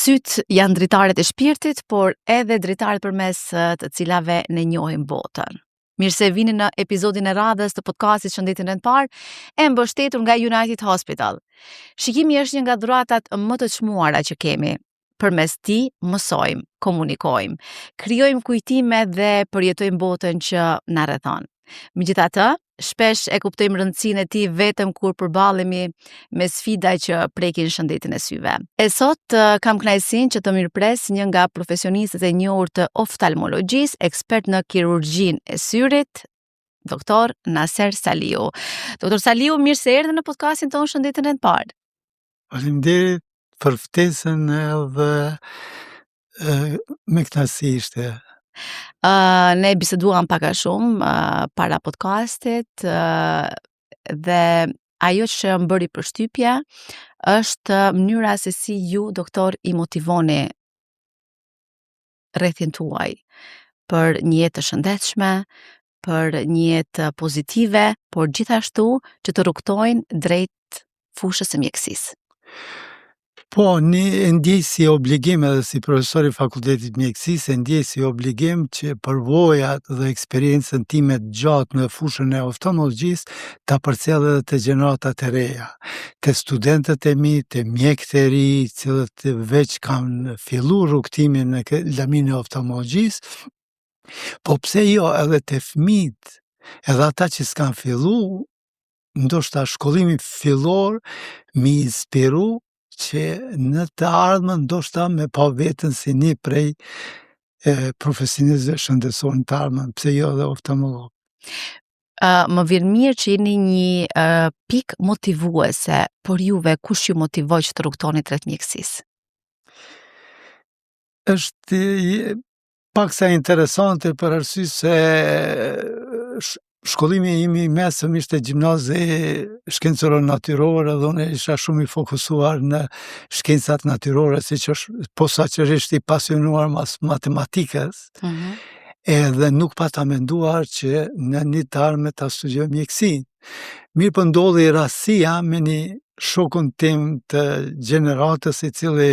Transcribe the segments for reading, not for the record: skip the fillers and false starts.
Sytë janë dritaret e shpirtit, por edhe dritaret përmes të cilave ne njohim botën. Mirë se vini në episodin e radhës të podcastit Shëndetin Rëndpar, e mbështetur nga United Hospital. Shikimi është një nga dhuratat më të çmuara që kemi. Përmes tij mësojmë, komunikojmë, krijojmë kujtime dhe përjetojmë botën që na rrethon. Megjithatë, shpesh e kuptojmë rëndësinë e tij vetëm kur përballemi me sfida që prekin shëndetin e syve. E sot kam kënaqësinë që të mirëpres një nga profesionistët e njohur të oftalmologjisë, ekspert në kirurgjinë e syrit, doktor Naser Saliu. Doktor Saliu, mirë se erdhe në podcastin tonë Shëndetin Rëndpar. Faleminderit për ftesën edhe me kënaqësi ishte. Ne biseduam pak a shumë para podcastit dhe ajo që më bëri përshtypje është mënyra se si ju, doktor, i motivoni rrethin tuaj për një jetë të shëndetshme, për një jetë pozitive, por gjithashtu që të rrugtojnë drejt fushës së mjekësisë. Po, e ndjej si obligim edhe si profesor i Fakultetit Mjekësisë, e ndjej si obligim që përvojat dhe eksperiencën time të gjatë në fushën e oftalmologjisë ta përcjell edhe te gjeneratat e reja, te studentët e mi, te mjekët e ri, cilët veç kanë filluar rrugtimin në laminë e oftalmologjisë, po pse jo edhe te fëmijët, edhe ata që s'kan filluar, ndoshta shkollimi fillor mi inspiru që në të ardhmen ndoshta me pa veten si një prej profesionistëve shëndetësor në të ardhmen, pse jo edhe oftalmolog. Më vjen mirë që jeni një pikë motivuese për juve, kush ju motivoi që të rrugtoni drejt mjekësisë? Është paksa interesante për arsye se shkollimi im i mesëm ishte gjimnazi shkencëror natyrore dhe unë isha shumë i fokusuar në shkencat natyrore, siç është posaçërisht i pasionuar mas matematikës. Edhe nuk pata menduar që në një të ardhmen ta studioj mjekësinë. Mirë po ndodhi rastësia me një shokun tim të gjeneratës i cili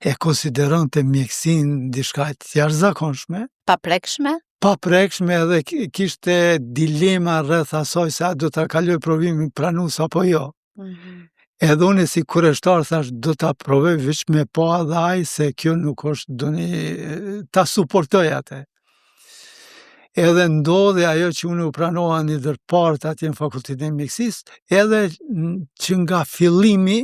e konsideronte mjekësinë diçka të jashtëzakonshme, paprekshme edhe kishte dilema rreth asaj se a do ta kaloj provimin pranues apo jo. Edhe unë si kurreshtar thash do ta provoj veç me pa edhe ai se kjo nuk është doni ta suportoj atë. Edhe ndodhi ajo që unë u pranova një ndërpart atje në Fakultetin e Mjekësisë, edhe që nga fillimi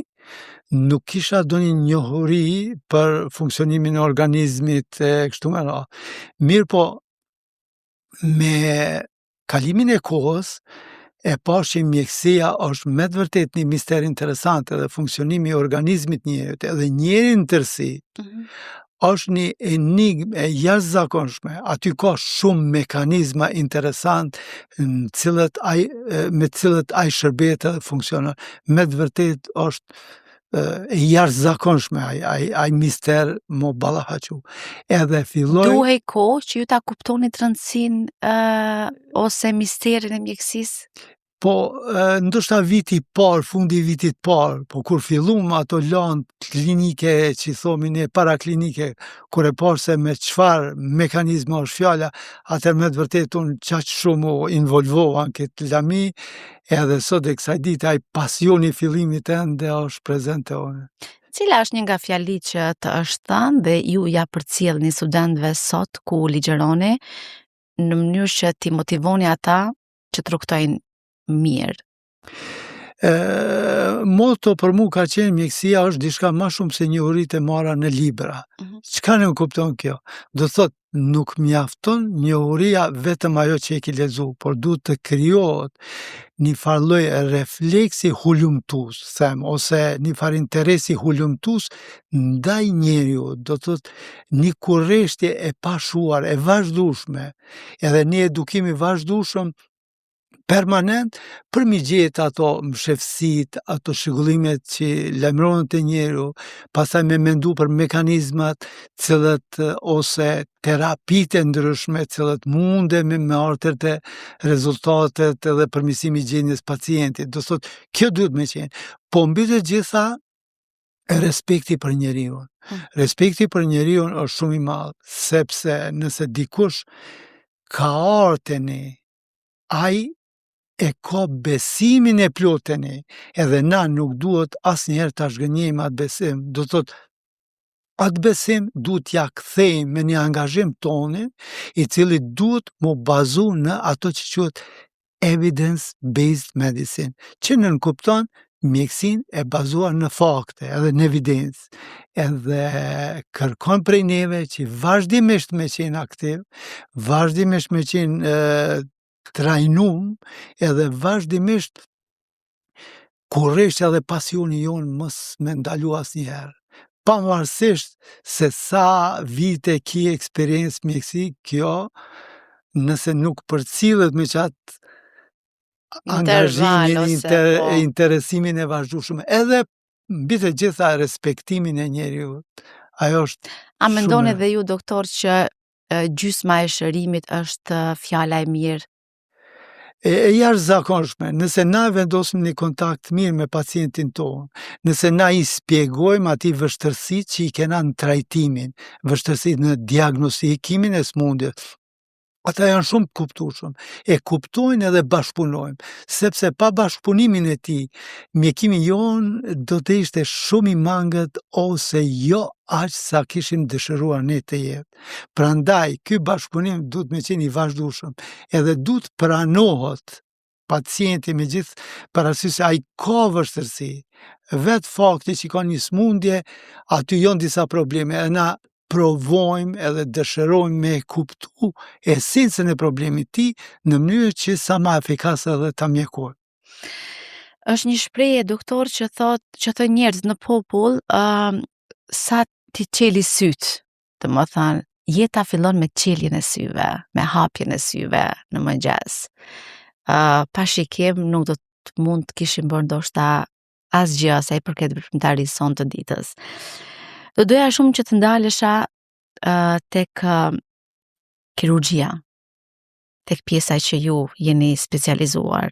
nuk kisha doni njohuri për funksionimin e organizmit e kështu me radhë. Mirë po, me kalimin e kohës, e pash që mjekësia është me të vërtet një mister interesant edhe funksionimi i organizmit njerit, edhe njeri në tërësi, është një enigmë e jashtëzakonshme. Aty ka shumë mekanizma interesant me të cilët ai shërbet edhe funksionon. Me të vërtet është e jashtëzakonshme ai mister mo ballafaqu. Edhe filloi Duhej kohë që ju ta kuptoni rëndësinë ose misterin e mjekësisë? Po, ndoshta viti parë, fundi i vitit parë, po kur fillum ato lanë klinike që i thomin e paraklinike, kur e parë se me çfarë mekanizma është fjala, atëherë me të vërtetë unë qaq shumë u involvova në këtë lami, edhe sot e kësaj dite ai pasioni i fillimit ende është prezente te unë. Cila është një nga fjalitë që të është thënë dhe ju ja përcjellni studentëve sot ku ligjeroni në mënyrë që t'i motivoni ata që të rrugtojnë mirë? Moto për mu ka qenë mjekësia është diçka më shumë se njohuritë e marra në libra. Çka ne kupton kjo? Do thot nuk mjafton njohuria vetëm ajo që e ke lexuar, por duhet të krijohet një farë lloj refleksi hulumtues, them, ose një farë interesi hulumtues ndaj njeriu, do thot një kurreshtje e pashuar, e vazhdueshme, edhe një edukim i vazhdueshëm permanent për mi gjetë ato mshefësit, ato shëgullimet që lajmërohen te njeriu, pastaj me mendu për mekanizmat cilët ose terapitë ndryshme cilët mundemi me ardhur te rezultatet edhe përmirësimi i gjendjes pacientit. Do thotë kjo duhet me qenë. Po mbi të gjitha e respekti për njeriun. Respekti për njeriun është shumë i madh, sepse nëse dikush ka ardhur te ne, ai e ka besimin e plot te ne, edhe na nuk duhet asnjëherë ta zhgënjejmë atë besim. Do thotë, atë besim duhet t'ja kthejmë me një angazhim tonin, i cili duhet mu bazu në ato që quhet evidence-based medicine, që nënkupton mjekësinë e bazuar në fakte edhe në evidencë, edhe kërkon prej neve që vazhdimisht me qenë aktiv, vazhdimisht me qenë trajnum, edhe vazhdimisht kurreshja dhe pasioni jonë mos me ndalu asnjëherë. Pavarësisht se sa vite ki eksperiencë mjekësi, kjo nëse nuk përcillet me qatë angazhimin, interesimin e vazhdueshëm, edhe mbi të gjitha respektimin e njeriut. Ajo është A mendoni dhe ju, doktor, që gjysma e shërimit është fjala e mirë? E jashtëzakonshme, nëse na vendosim një kontakt mirë me pacientin tonë, nëse na i spjegojmë atij vështërsitë që i kena në trajtimin, vështërsitë në diagnostikimin e smundjes, ata janë shumë të kuptueshëm, e kuptojnë edhe bashkëpunojmë, sepse pa bashkëpunimin e tij, mjekimi jonë do të ishte shumë i mangët ose jo aq sa kishim dëshiruar ne të jetë. Prandaj, ky bashkëpunim duhet me qenë i vazhdueshëm, edhe duhet pranohet pacienti me gjithë parasysh se ai ka vështërsi. Vetë fakti që ka një smundje, aty janë disa probleme, e na provojmë edhe dëshirojmë me kuptu esencën e problemit ti në mënyrë që sa ma efikase edhe ta mjekojmë. Është një shprehje, doktor, që thot njerëz në popull, sa ti qeli syt, të më thënë, jeta fillon me qeljen e syve, me hapjen e syve në mëngjes. Pa shikim nuk do të mund të kishim bërë ndoshta asgjë sa i përket veprimtarisë sonë të ditës. Do doja shumë që të ndalesha tek kirurgjia, tek pjesa që ju jeni specializuar.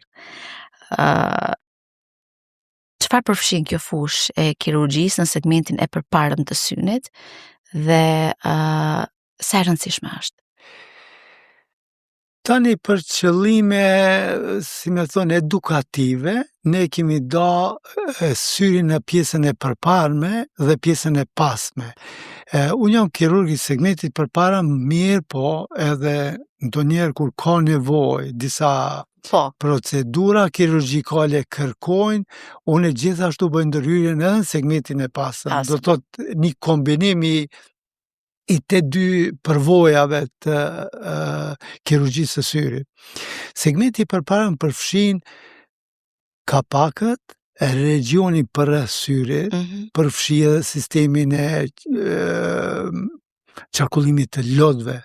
Çfarë përfshin kjo fushë e kirurgjisë në segmentin e përparëm të synit dhe sa e rëndësishme është? Tani për qëllime, si me thonë, edukative, ne kemi da syrin në pjesën e përparme dhe pjesën e pasme. Unë jam kirurg i segmentit përpara mirë, po edhe ndonjëherë kur ka nevojë, disa procedura kirurgjikale kërkojnë, unë gjithashtu bëj ndërhyrjen edhe në segmentin e pasëm. Do të thotë një kombinim i të dy përvojave të kirurgjisë së syrit. Segmenti përpara më përfshin kapakët, regionin përreth syrit, përfshi edhe sistemin e qarkullimit të lotëve.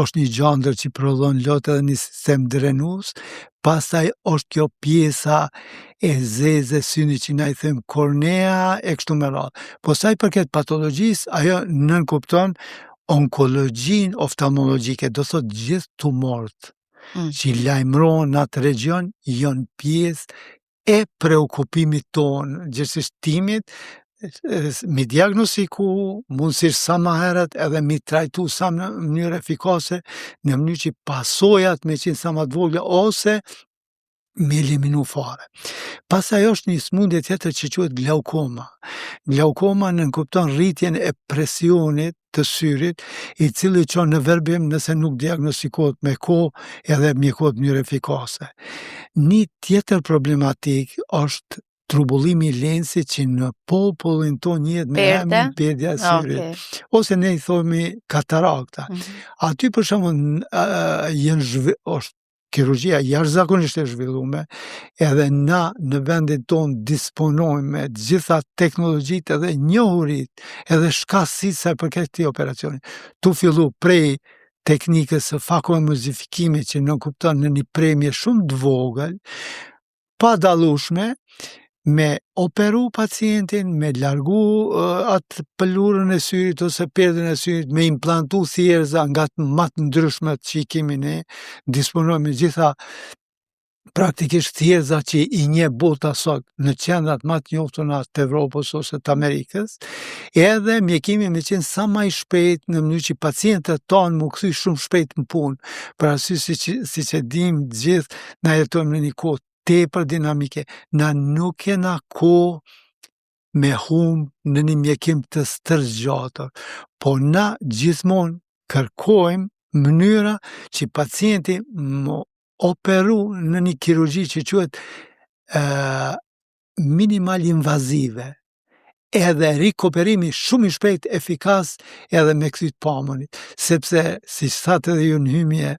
Është një gjandër që prodhon lotë edhe një sistem drenues, pastaj është kjo pjesa e zezë e synit që na i them kornea e kështu me radhë. Po sa i përket patologjisë, ajo nënkupton onkologjin oftalmologjike, do thot gjithë tumorët që lajmërohen në atë region janë pjesë e preokupimit tonë, gjithsesi timit, mi diagnostiku, mundësisht sa ma herët edhe mi trajtu sa në mënyrë efikase, në mënyrë që pasojat me qenë sa ma të vogla, ose me eliminu fare. Pastaj është një smundje tjetër që quhet glaukoma. Glaukoma nënkupton rritjen e presionit të syrit, i cili çon në verbim nëse nuk diagnostikohet me kohë edhe mjekohet në mënyrë efikase. Një tjetër problematik është trubullimi i lensit që në popullin tonë njihet me emrin perdja e syrit, ose ne i thomi katarakta. Aty për shembull është kirurgjia jashtëzakonisht e zhvilluar, edhe na në vendin tonë disponojmë me të gjitha teknologjitë edhe njohurit, edhe shkatësitë sa i përket këtij operacioni. Tu fillu prej teknikës së fakoemulsifikimit që nënkupton në një premje shumë të vogël, pa dallueshme, me operu pacientin, me largu atë pëllurën e syrit ose perdën e syrit, me implantu thjerza nga të matë ndryshmet që i kemi ne, disponojmë me gjitha praktikisht thjerza që i nje bota sot në qendrat më të njoftuna të Evropës ose të Amerikës, edhe mjekimi me qenë sa më i shpejt në mënyrë që pacientët tonë më kthy shumë shpejt në punë. Për arsye si që dim gjithë, na jetojmë në një kohë tepër dinamike, na nuk kena kohë me humbë në një mjekim të stërgjatur, po na gjithmonë kërkojmë mënyra që pacienti më operu në një kirurgji që quhet minimal invazive, edhe rikuperimi shumë i shpejt, efikas edhe me kthy të pamënit, sepse si thatë edhe ju në hymje,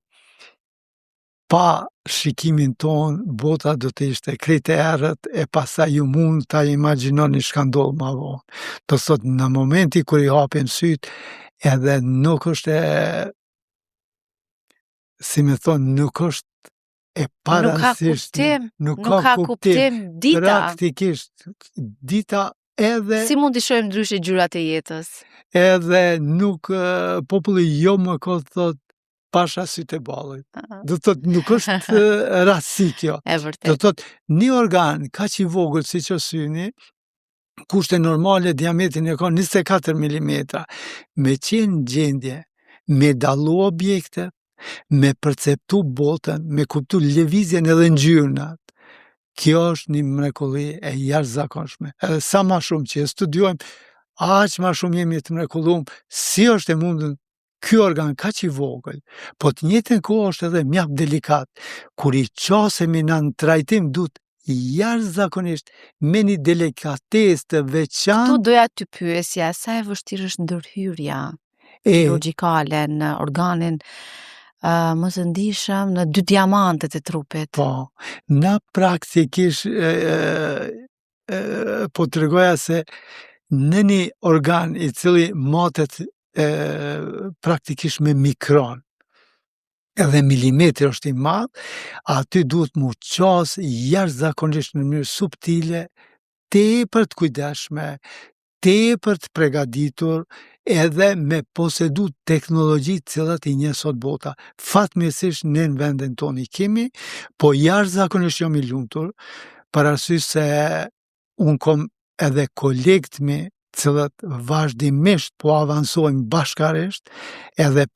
pa shikimin ton, bota do të ishte krejt e errët, e pastaj ju mund ta imagjinoni çka ndodh më vonë. Do thot në momenti kur i hapin syt, edhe nuk është si me thonë, nuk është e parasyshme. Nuk ka kuptim dita. Praktikisht, dita edhe... Si mund të shohim ndryshe gjyrat e jetës? Edhe nuk, populli jo më kohë thot, pasha sytë e ballit. Do të thot, nuk është rasti kjo. E vërtet. Do të thot, një organ kaq i vogël siç është syni, kushte normale diametrin e ka 24 mm, me qenë gjendje, me dallu objekte, me perceptu botën, me kuptu lëvizjen edhe ngjyrnat. Kjo është një mrekulli e jashtëzakonshme. Edhe sa më shumë që e studiojmë, aq më shumë jemi të mrekulluar si është e mundur ky organ kaq i vogël, po të njëjtën kohë është edhe mjaft delikat. Kur i qasemi në trajtim duhet jashtëzakonisht me një delikatesë të veçantë. Tu doja të pyesja, sa e vështirë është ndërhyrja kirurgjikale në organin më të ndihshëm në 2 diamantet e trupit. Po, na praktikisht po të regoja se në një organ i cili matet praktikisht me mikron, edhe milimetri është i madh, aty duhet mu qas jashtëzakonisht në mënyrë subtile, tepër të kujdesshme, tepër të përgatitur, edhe me posedu teknologji të cilat i njeh sot bota. Fatmirësisht ne në vendin tonë i kemi, po jashtëzakonisht jam i lumtur, për arsye se unë kom edhe kolegët mi, cilat vazhdimisht po avansojnë bashkarisht, edhe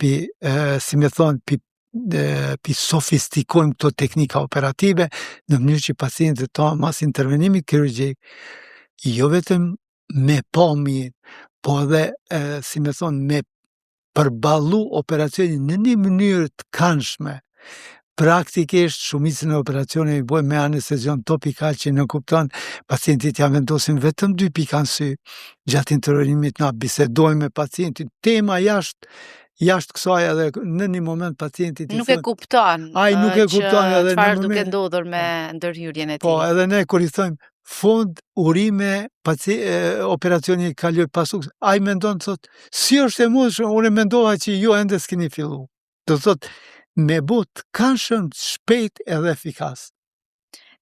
si me thonë, pi sofistikojmë këto teknika operative, në mënyrë që pacientët tonë mas intervenimit kirurgjik, jo vetëm me pa mirë, po edhe, si me thonë, me përballu operacionin në një mënyrë të këndshme. Praktikisht shumicën e operacioneve i bojmë me anestezion topikal që në kupton pacientit ja vendosin vetëm 2 pika në sy. Gjatë intervenimit na bisedojmë me pacientin, tema jashtë kësaj edhe në një moment pacientit nuk e kupton. Ai nuk e kupton edhe çfarë duke ndodhur me ndërhyrjen e tij. Po, edhe ne kur i thojmë fund urime operacioni kaloi pasuk, ai mendon thot, si është e mundshme, unë mendova që jo ende s'keni fillu. Do thot me but këndshëm, shpejt edhe efikas.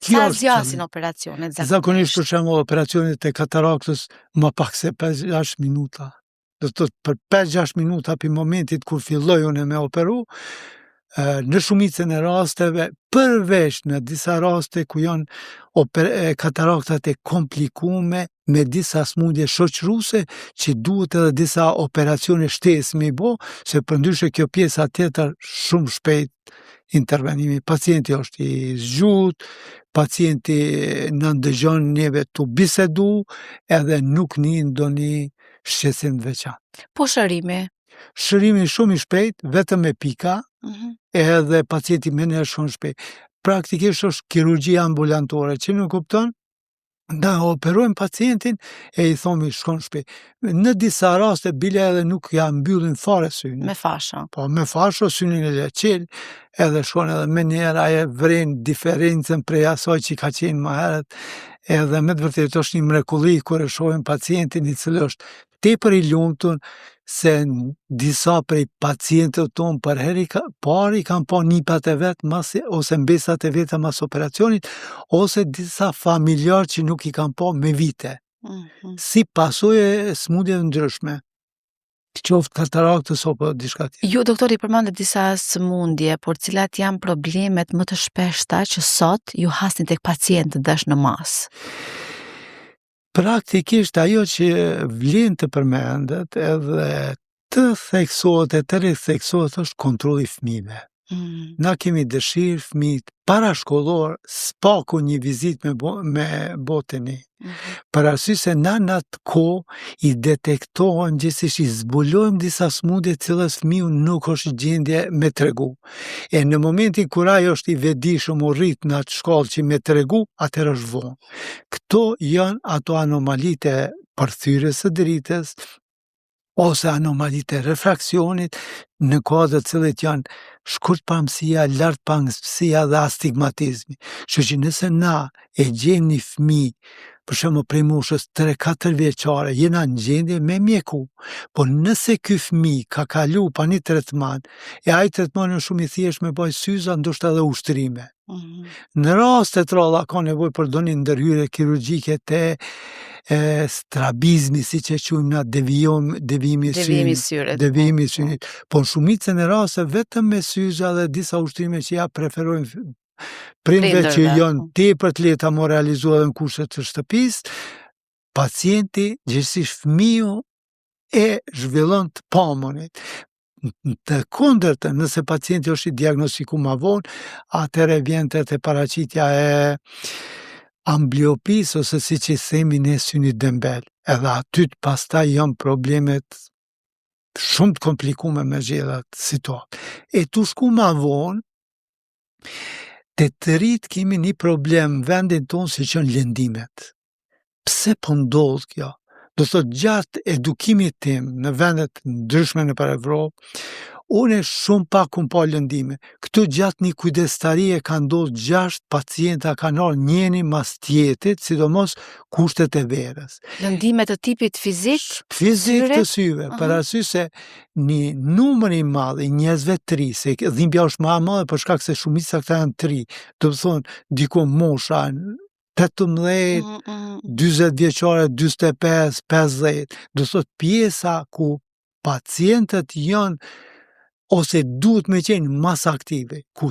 Sa zgjasin operacionet zakonisht? Për shembull operacionet e kataraktës më pak se 5-6 minuta. Do thot për 5-6 minuta për momentit kur filloj unë me operu, në shumicën e rasteve, përveç në disa raste ku janë kataraktat e komplikume me disa smundje shoqëruese që duhet edhe disa operacione shtesë me bo, se përndryshe kjo pjesa tjetër shumë shpejt intervenimi. Pacienti është i zgjut, pacienti në ndëgjon neve të bisedu, edhe nuk një ndonjë shqetësim të veçantë. Po shërimi? Shërimi shumë i shpejt, vetëm me pika, edhe pacienti me nërë shumë shpejt. Praktikisht është kirurgjia ambulantore, që nuk kupton, da operojmë pacientin e i thomi shkon shpejt. Në disa raste bile edhe nuk ja mbyllin fare synin. Me fasho. Po, me fasho, synin e leqel, edhe shkon edhe me njerë aje vren diferencën prej asoj që ka qenë më herët, edhe me të vërtet është një mrekulli kur e shohim pacientin i cilë është tepër i lumtur, se disa prej pacientët tonë për heri pari kanë pa nipat e vetë ose mbesat e vetë mas operacionit, ose disa familjar që nuk i kanë pa me vite, si pasojë e smundjeve ndryshme. qoftë kataraktës apo diçka tjetër. Ju, doktori, përmendet disa sëmundje, por cilat janë problemet më të shpeshta që sot ju hasni tek pacientë dash në mas? Praktikisht ajo që vlen të përmendet edhe të theksohet e të ritheksohet është kontrolli i fëmijëve. Na kemi dëshirë fëmijët parashkollor s'paku një vizitë me botën. Për arsye se na në atë kohë i detektohen gjithsesi i zbulojmë disa sëmundje të cilat fëmiu nuk është gjendje me tregu. E në momentin kur ai është i vetëdijshëm u rrit në atë shkallë që me tregu, atëherë është vonë. Këto janë ato anomalitë e përthyrjes së dritës ose anomalitë e refraksionit në kuadër të cilët janë shkurt pamësia, lart pamësia dhe astigmatizmi. Kështu që nëse na e gjejmë një fëmijë, për shembull prej moshës 3-4 vjeçare, jena në gjendje me mjeku. Por nëse ky fëmijë ka kalu pa një tretman, e ai tretmani është shumë i thjeshtë me baj syza, ndoshta edhe ushtrime. Në raste të ralla ka nevojë për ndonjë ndërhyrje kirurgjike te strabizmi, siç e quajmë na, devijimi i synit. Po në shumicën e raste vetëm me syza dhe disa ushtrime që ja preferojnë prindëve që janë tepër të lehta më realizuar në kushtet të shtëpisë, pacienti, gjithsesi fëmiu e zhvillon të pamunit. Të kundërtën, nëse pacienti është i diagnostikuar më vonë, atëherë vjen te paraqitja e ambliopis ose siç i themi ne synit dembel. Edhe aty pastaj janë problemet shumë të komplikume me zgjedhjet situatë. E tu shku më vonë, te të rit kemi një problem në vendin tonë si që janë lëndimet. Pse po ndodh kjo? Do thotë gjatë edukimit tim në vendet ndryshme në Evropë, unë shumë pak kum pa lëndime. Këtu gjatë një kujdestarie ka ndodhur 6 pacienta kanë ardhur njëri mas tjetrit, sidomos kushtet e verës. Lëndime të tipit fizik? Fizik të syve, për arsye se një numër i madh i njerëzve të ri, se dhimbja është më e madhe për shkak se shumica këta janë të ri, do të thonë diku mosha 18, 40 vjeçare, 45, 50, do të thotë pjesa ku pacientët janë ose duhet me qenë mas aktive, ku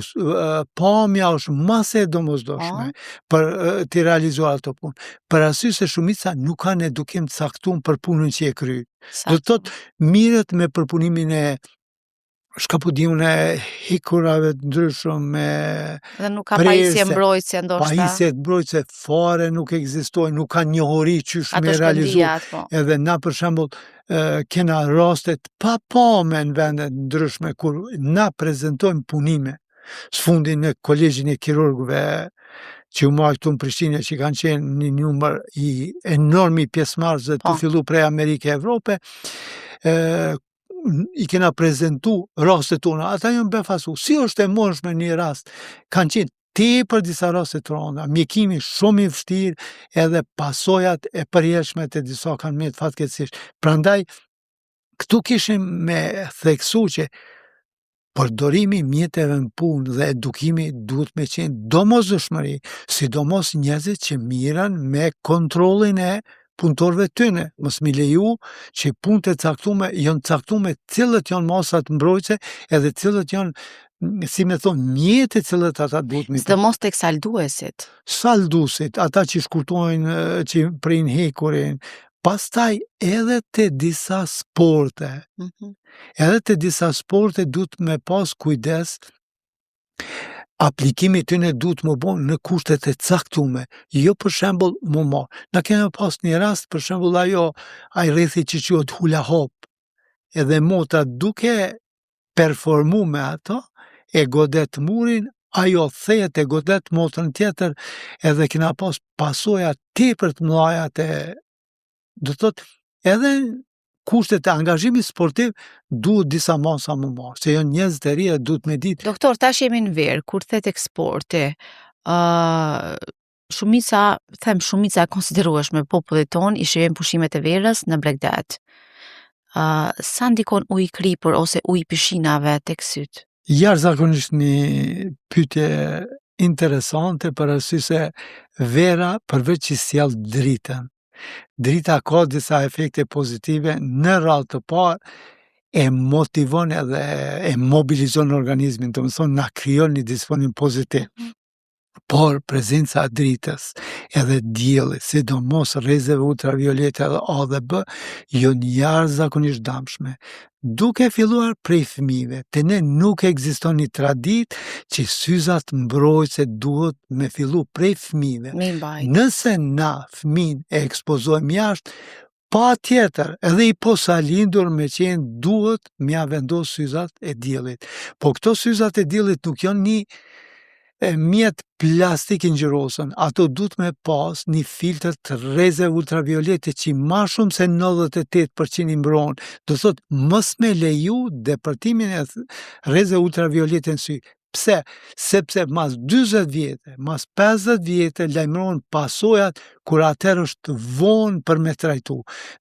pamja është mas e domosdoshme për të realizuar ato punë. Për arsye se shumica nuk kanë edukim të caktuar për punën që e kryejnë. Do të thotë mirët me përpunimin e shkapudimën e hikurave të ndryshëm, dhe nuk ka pajisje mbrojtëse ndoshta. Pajisje mbrojtëse fare nuk ekzistojnë, nuk kanë njohuri qysh me realizu. Edhe na për shembull kena rastet pa pame në vendet ndryshme kur na prezantojmë punime. Sfundi në kolegjin e kirurgëve që u marrë këtu në Prishtinë, që kanë qenë një numër i enorm i pjesëmarrësve të fillu prej Amerike e Evrope, i kena prezentu rastet tona, ata janë befasu. Si është e mundshme një rast? Kanë qenë tepër disa raste të rënda, mjekimi shumë i vështirë edhe pasojat e përjetshme të disa kanë me të fatkeqësisht. Prandaj, këtu kishim me theksu që përdorimi mjeteve në punë dhe edukimi duhet me qenë domosdoshmëri, sidomos njerëzit që mirën me kontrollin e punëtorëve tyne. Mos mi leju që punët e caktume janë caktume cilët janë masat mbrojtëse edhe cilët janë, si me thonë, mjetet cilët ata duhet me... Sidomos tek salduesit. Salduesit, ata që shkurtojnë, që prin hekurin, pastaj edhe te disa sporte. Edhe te disa sporte duhet me pas kujdes, aplikimi tyne duhet më bon në kushtet e caktume, jo për shembull më marë. Na kemi pas një rast, për shembull ai rrethi që quhet hula hop, edhe motra duke performu me ato, e godet murin, ajo thejet e godet motrën tjetër, edhe kena pas pasoja tepër të mëdha të, do thotë, edhe kushtet e angazhimit sportiv duhet disa masa më marë, se janë njerëz të ri, duhet me ditë. Doktor, tash jemi në verë, kur the tek sporti, shumica konsiderueshme popullit ton i shijojnë pushimet e verës në Bregdet. Sa ndikon uji i kripur ose uji i pishinave tek syt? Jashtëzakonisht një pyetje interesante, për arsye se vera përveç që sjell dritën, Drita ka disa efekte pozitive, në radhë të parë e motivon edhe e mobilizon organizmin, do të thonë na krijon një disponim pozitiv. Por prezenca e dritës edhe diellit, sidomos rrezeve ultraviolete edhe A dhe B, janë jashtëzakonisht dëmshme. Duke filluar prej fëmijëve, te ne nuk ekziston një traditë që syzat mbrojtëse duhet me fillu prej fëmijëve. Nëse na fëmin e ekspozojmë jashtë, pa tjetër, edhe i posalindur me qenë duhet mja vendos syzat e diellit. Po këto syzat e diellit nuk janë një mjet plastik i ngjyrosën, ato duhet me pas një filtr të rrezeve ultraviolete që ma shumë se 98% i mbron. Do thot, mos me leju depërtimin e rrezeve ultraviolete në sy. Pse? Sepse mas 40 vjetë, mas 50 vjetë lajmëron pasojat kur atër është vonë për me trajtu.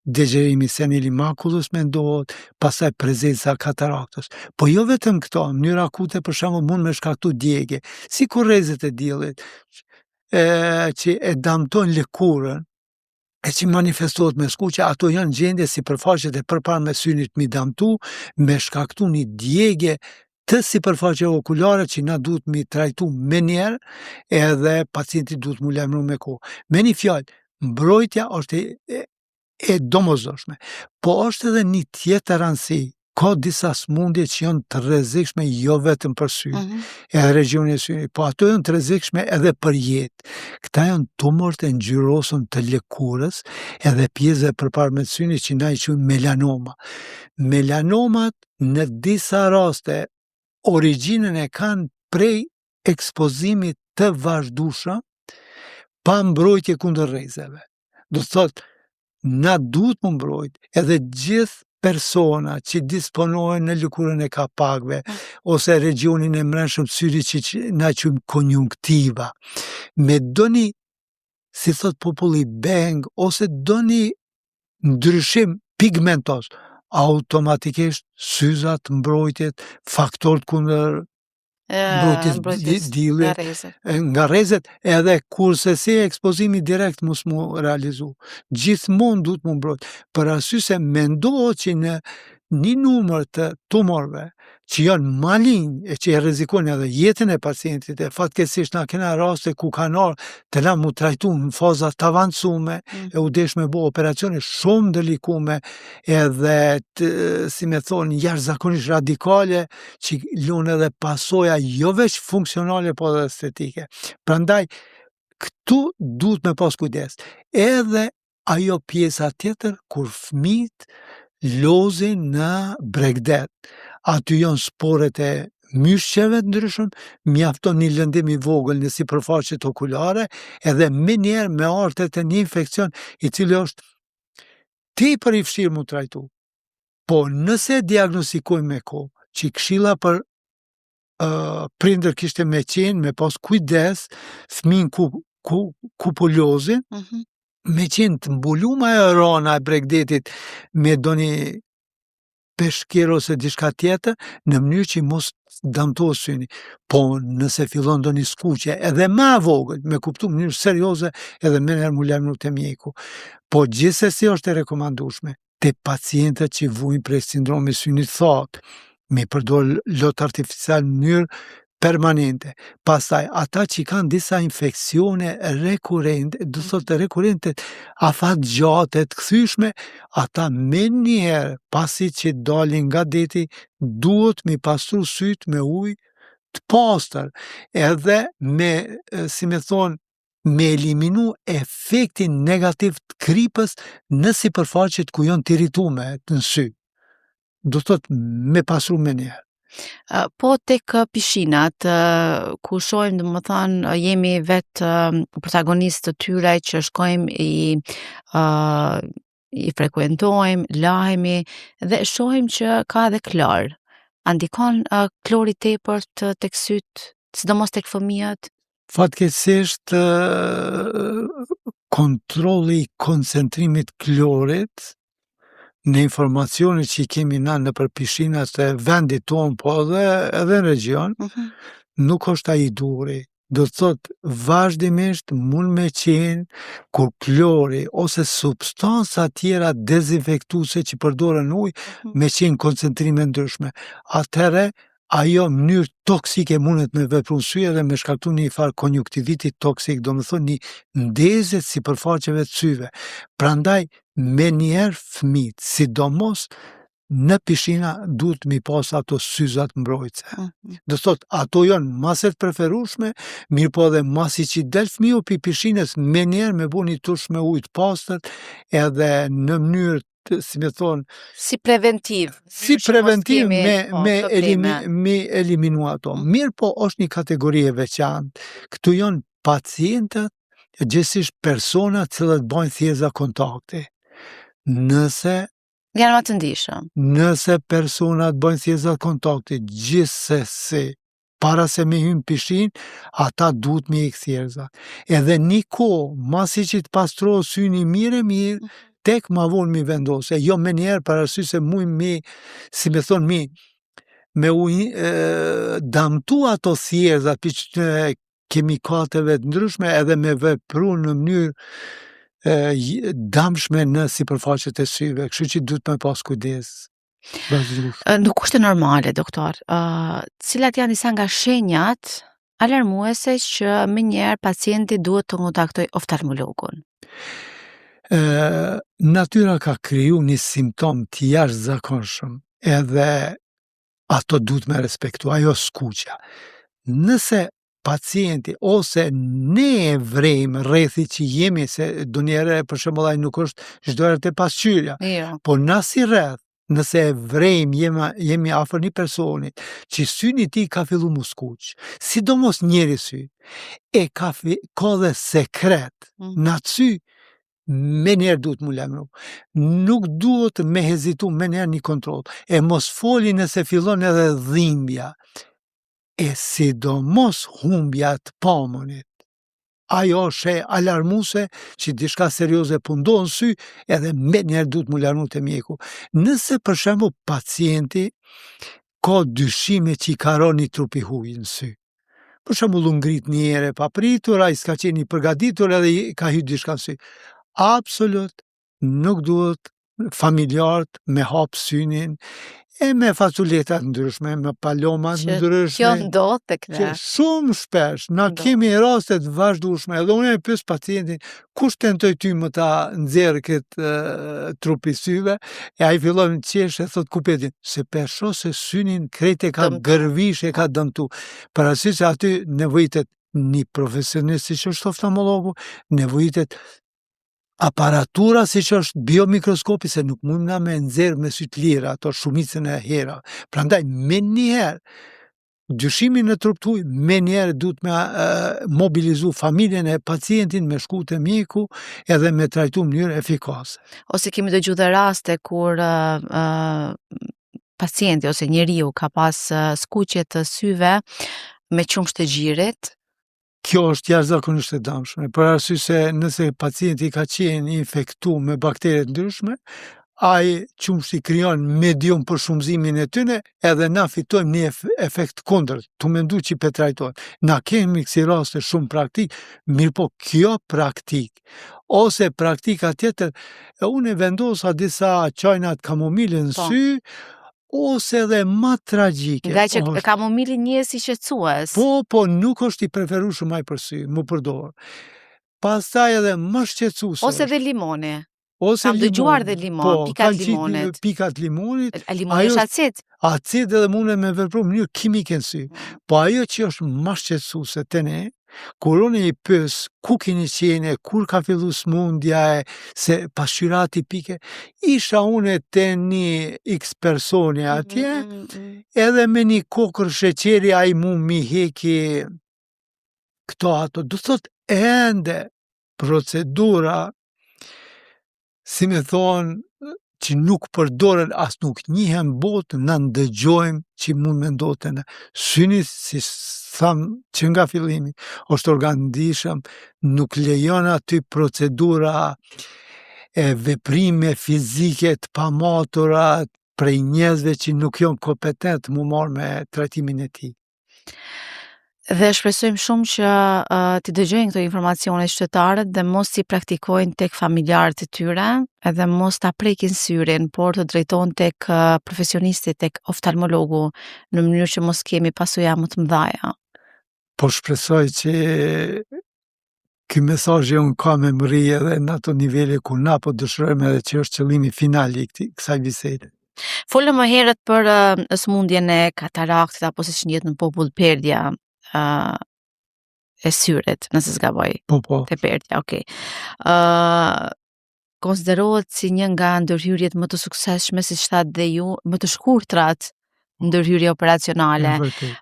Degjerimi senili makulus me ndohet, pasaj prezenca kataraktës. Po jo vetëm këto, mënyra akute për shembull mund me shkaktu djegje, si kur rrezet e diellit që e damtojnë lëkurën, e që manifestohet me skuqe, ato janë gjendje si përfaqet e përparme synit mi damtu, me shkaktu një djegje të sipërfaqe okulare që na duhet mi trajtu me njerë, edhe pacienti duhet mu lajmëru me kohë. Me një fjalë, mbrojtja është e domosdoshme, po është edhe një tjetër rëndësi. Ka disa smundje që janë të rrezikshme jo vetëm për sy, edhe regionin e synit, po ato janë të rrezikshme edhe për jetë. Këta janë tumort e ngjyrosën të lëkurës, edhe pjesëve përparme të synit që na i quajmë melanoma. Melanomat në disa raste origjinën e kanë prej ekspozimit të vazhdueshëm pa mbrojtje kundër rrezeve. Do të thotë, na duhet më mbrojt edhe gjithë persona që disponojnë në lëkurën e kapakve, ose regionin e mrenshëm të syrit që na quajmë konjunktiva. Me doni, si thot populli, beng, ose doni ndryshim pigmentos, automatikisht syzat, mbrojtjet, faktorët kundër mbrojtjes diellit, nga rrezet, edhe kurse si ekspozimi direkt mos mu realizu. Gjithmonë duhet mu mbrojt, për arsye se mendohet që në një numër të tumorve që janë malign e që e rrezikojnë edhe jetën e pacientit, e fatkeqësisht na kena raste ku kanë ardhur të na mu trajtu në faza të avancume, e u desh me bo operacione shumë delikume, edhe si me thonë jashtëzakonisht radikale, që lënë edhe pasoja jo veç funksionale, po edhe estetike. Prandaj, këtu duhet me pas kujdes. Edhe ajo pjesa tjetër kur fëmijët lozin në bregdet. Aty janë sporet e myshqeve ndryshëm, mjafton një lëndim i vogël në sipërfaqet okulare, edhe me njerë me artet e një infekcion i cili është tepër i vështirë mu trajtu. Po nëse diagnostikojmë me kohë, që këshilla për prindër kishte me qenë, me pas kujdes, fëmin ku po lozin, me qenë të mbuluma e rana e bregdetit me doni peshkir ose diçka tjetër, në mënyrë që mos damtohet syni. Po nëse fillon doni skuqe edhe ma vogël, me kuptu mënyrë serioze, edhe me njerë mu lajmëru te mjeku. Po gjithsesi është e rekomandueshme te pacientët që vujnë prej sindromi synit thatë, me përdor lot artificial në mënyrë permanente. Pastaj, ata që kanë disa infekcione rekurente, do thotë rekurente, afat gjate të kthyeshme, ata me njerë, pasi që dalin nga deti, duhet me pastru syt me ujë të pastër, edhe me, si me thonë, me eliminu efektin negativ të kripës në sipërfaqet ku janë të irritume në sy. Do thotë me pastru me njerë. Po tek pishinat, ku shohim domethënë jemi vetë protagonistë të tyre që shkojmë i frekuentojmë, lahemi dhe shohim që ka edhe klor. A ndikon klori tepërt tek syt, sidomos tek fëmijët? Fatkeqësisht kontrolli i koncentrimit klorit në informacione që i kemi na në për pishinat e vendit tonë, po edhe në region, nuk është ai duri. Do të thotë vazhdimisht mund me qenë kur klori ose substanca tjera dezinfektuese që përdoren në ujë me qenë koncentrime ndryshme. Atëherë ajo mënyrë toksike mundet me vepru në sy edhe me shkaktu një farë konjuktiviti toksik, do më thonë një ndezje sipërfaqeve të syve. Prandaj, me njerë fëmijët, sidomos në pishina duhet mi pas ato syzat mbrojtëse. Do thot, ato janë maset preferueshme, mirë po edhe masi që del fëmiu pi pishines me njerë me bu një tush me ujtë pastër edhe në mënyrë si me thonë, si preventiv me eliminu ato. Mirë po është një kategori e veçantë. Këtu janë pacientët, gjithsesi persona cilët bojnë thjeza kontakti. Nëse janë më të ndishëm. Nëse personat bojnë thjeza kontakti, gjithsesi para se me hymë pishin, ata duhet me ikë thjeza. Edhe një kohë, masi që të pastrohë syni mirë, tek ma vonë mi vendose, jo me njerë për arsye se mujnë mi, si me thonë mi, me damtu ato thjerza për që kemikateve të ndryshme edhe me vepru në mënyrë damshme në sipërfaqet e syve, kështu që duhet me pas kujdes. Në kushte normale, doktor, cilat janë disa nga shenjat alarmuese që më njerë pacienti duhet të kontaktoj oftalmologun? Natyra ka kriju një simptom të jashtëzakonshëm, edhe ato duhet me respektu, ajo skuqja. Nëse pacienti ose ne vrejmë rrethi që jemi, se do njere për shembull ai nuk është çdo herë te pasqyrja, po na si rreth, nëse e vrejmë, jemi afër një personit që syni i tij ka fillu mu skuq, sidomos njëri sy, e ka dhe sekret në atë sy, me njerë duhet mu lemru. Nuk duhet me hezitu me njerë një kontrol. E mos foli nëse fillon edhe dhimbja. E sidomos humbja të pamënit. Ajo është alarmuse që diçka serioze pundon sy, edhe me njerë duhet mu lemru të mjeku. Nëse për shembull pacienti ka dyshime që i ka ra një trupi huj në sy. Për shembull u ngrit një herë pa pritur, ai s'ka qenë i përgatitur edhe ka hyrë diçka në sy. Absolut nuk duhet familjarët me hap synin e me faculetat ndryshme, me palomat ndryshme. Kjo ndodh tek ne. Shumë shpesh, na kemi rastet vazhdueshme, edhe unë e pyes pacientin, kush tentoi ty më ta nxjerrë këtë trupi syve, e ai fillon të qeshë, thot ku peti, se pesho se synin krejt e ka gërvish, e ka dëmtu. Për arsye se aty nevojitet një profesionist si që është oftalmologu, nevojitet aparatura si që është biomikroskopi, se nuk mund na me nxerr me sy të lira ato shumicën e hera. Prandaj me njëherë dyshimin në trup të huj, me njerë duhet me mobilizu familjen e pacientin me shku të mjeku edhe me trajtu mënyrë efikase. Ose kemi dëgju dhe raste kur pacienti ose njeriu ka pas skuqje të syve me qumsht të gjirit. Kjo është jashtëzakonisht e dëmshme, për arsye se nëse pacienti ka qenë infektuar me baktere të ndryshme, ai qumshti krijon medium për shumëzimin e tyre, edhe na fitojmë një efekt kundërt, tu mendu që pe trajtojmë. Na kemi kësi raste shumë praktik, mirë po kjo praktik, ose praktika tjetër, unë e vendosa disa qajnat kamomile në sy, ose edhe ma tragjike. Nga që kamomili një si shqetësues. Po, nuk është i preferueshëm ai për sy, mu përdor. Pastaj edhe më shqetësues. Ose dhe limoni. Kam dëgjuar dhe limon, pikat limonit. Pikat limonit. Limoni është acid. Acid edhe mund me vepru mënyrë kimike në sy. Po ajo që është më shqetësuese te ne, kur unë i pyes ku keni qenë, kur ka fillu smundja e se pasqyra tipike, isha unë te një X personi atje, edhe me një kokër sheqeri ai mu mi heki këto ato. Do thot ende procedura, si me thonë, që nuk përdoren as nuk njihen botë, na ndëgjojmë që mund me ndote në syni, si thamë që nga fillimi, është organ ndishëm, nuk lejon aty procedura e veprime fizike të pamatura prej njerëzve që nuk janë kompetent mu marrë me trajtimin e tij. Dhe shpresojmë shumë që t'i dëgjojnë këto informacione qytetarët dhe mos t'i praktikojnë tek familjarët e tyre, edhe mos ta prekin syrin, por të drejtohen tek profesionisti, tek oftalmologu, në mënyrë që mos kemi pasoja më të mëdhaja. Po shpresoj që ky mesazh unë ka me mri edhe në ato nivele ku na po dëshirojmë edhe që është qëllimi final i kësaj bisede. Folëm më herët për sëmundjen e kataraktit apo siç njihet në popull perdja e syrit, nëse s'gaboj. Po. Te perdja, okay. Konsiderohet si një nga ndërhyrjet më të suksesshme, siç thatë dhe ju, më të shkurtrat ndërhyrje operacionale.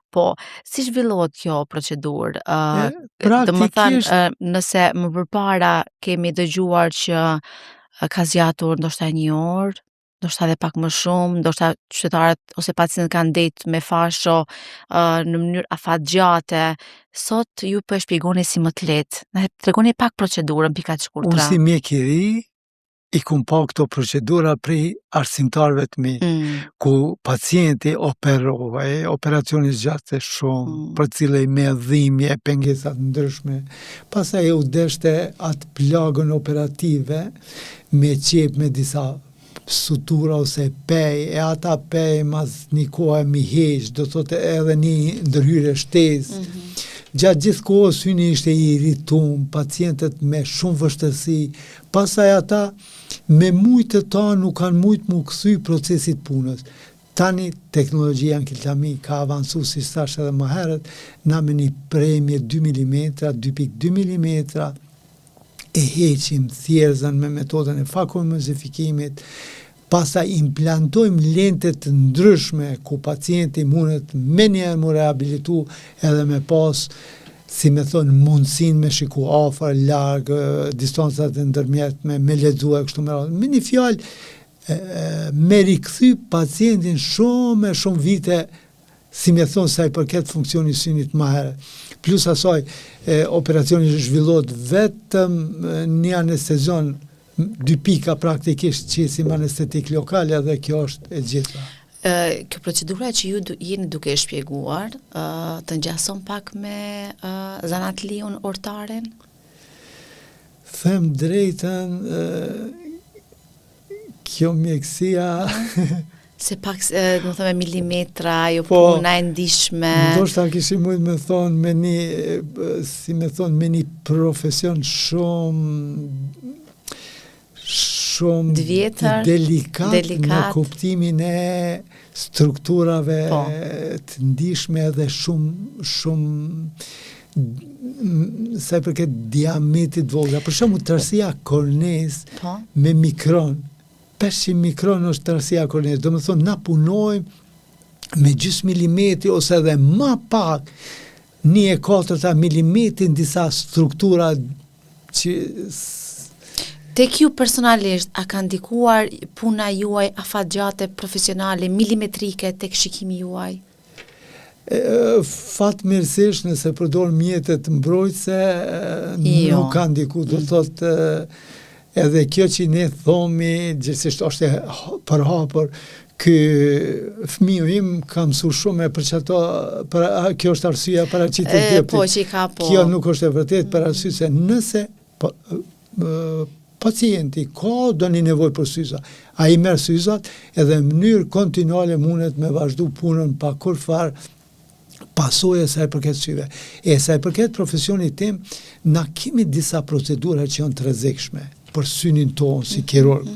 Po, si zhvillohet kjo procedurë? Praktikisht, nëse më përpara kemi dëgjuar që ka zgjatur ndoshta 1 orë, ndoshta edhe pak më shumë, ndoshta qytetarët ose pacientët kanë ndetë me fasho në mënyrë afatgjate. Sot ju po e shpjegoni si më të lehtë. Na tregoni pak procedurën pika të shkurtra. unë si mjek i ri i kum pa këto procedura prej arsimtarëve të mi, ku pacienti operohej, operacioni zgjate shumë, për cilej me dhimbje, pengesat ndryshme. Pastaj u deshte atë plagën operative me qep me disa sutura ose pej, e ata pej mas një kohë mi heq, do thotë edhe një ndërhyrje shtesë. Gjatë gjithë kohës syni ishte i irritum, pacientët me shumë vështërsi, pastaj ata me mujtë të ta nuk kanë mujtë mu këthy procesit punës. Tani teknologjia në kiltami ka avancu, si thash edhe më herët, na me një premje 2 mm, 2.2 mm, e heqim thjerëzën me metodën e fakomozifikimit, pasa implantojmë lente të ndryshme ku pacienti mundet me njerë mu rehabilitu edhe me pas, si me thonë, mundësin me shiku afër, largë, distancat e ndërmjetme, me lexu e kështu me radhë. Me një fjalë, me rikthy pacientin shumë vite, si me thonë, sa i përket funksioni synit më herët. Plus asaj, operacioni zhvillohet vetëm një anestezion 2 pika praktikisht që si anestetik lokale dhe kjo është e gjitha. Kjo procedura që ju jeni duke e shpjeguar, të ngjason pak me zanatliun ortaren? Them drejtën, kjo mjekësia... Se pak, do thëme, milimetra, jo puna e ndishme. Ndoshta kishim mujtë me thonë me një, si me thonë, me një profesion shumë delikat në kuptimin e strukturave të ndishme dhe shumë sa i përket diametrit vogla. Për shembull tërësia kornes me mikron. 500 mikron është tërësia kornes. Do më thonë, na punojmë me gjysmë milimetri ose edhe ma pak 1/4 milimetrin disa struktura që... Tek ju personalisht, a ka ndikuar puna juaj afatgjate profesionale, milimetrike tek shikimi juaj? Fatmirësisht nëse përdor mjetet mbrojtëse, nuk ka ndiku, do thotë edhe kjo që ne thomi, gjithsesht është përhapur, ky fëmiu im ka mësuar shumë për çato, kjo është arsyeja paraqitet dioptrit. Po që ka po. Kjo nuk është e vërtetë për arsye se nëse pacienti ka do një nevojë për syza, ai merr syzat edhe në mënyrë kontinuale mundet me vazhdu punën pa kurfar pasojë sa i përket syve. E sa i përket profesionit tim, na kemi disa procedura që janë të rrezikshme për synin tonë si kirurg.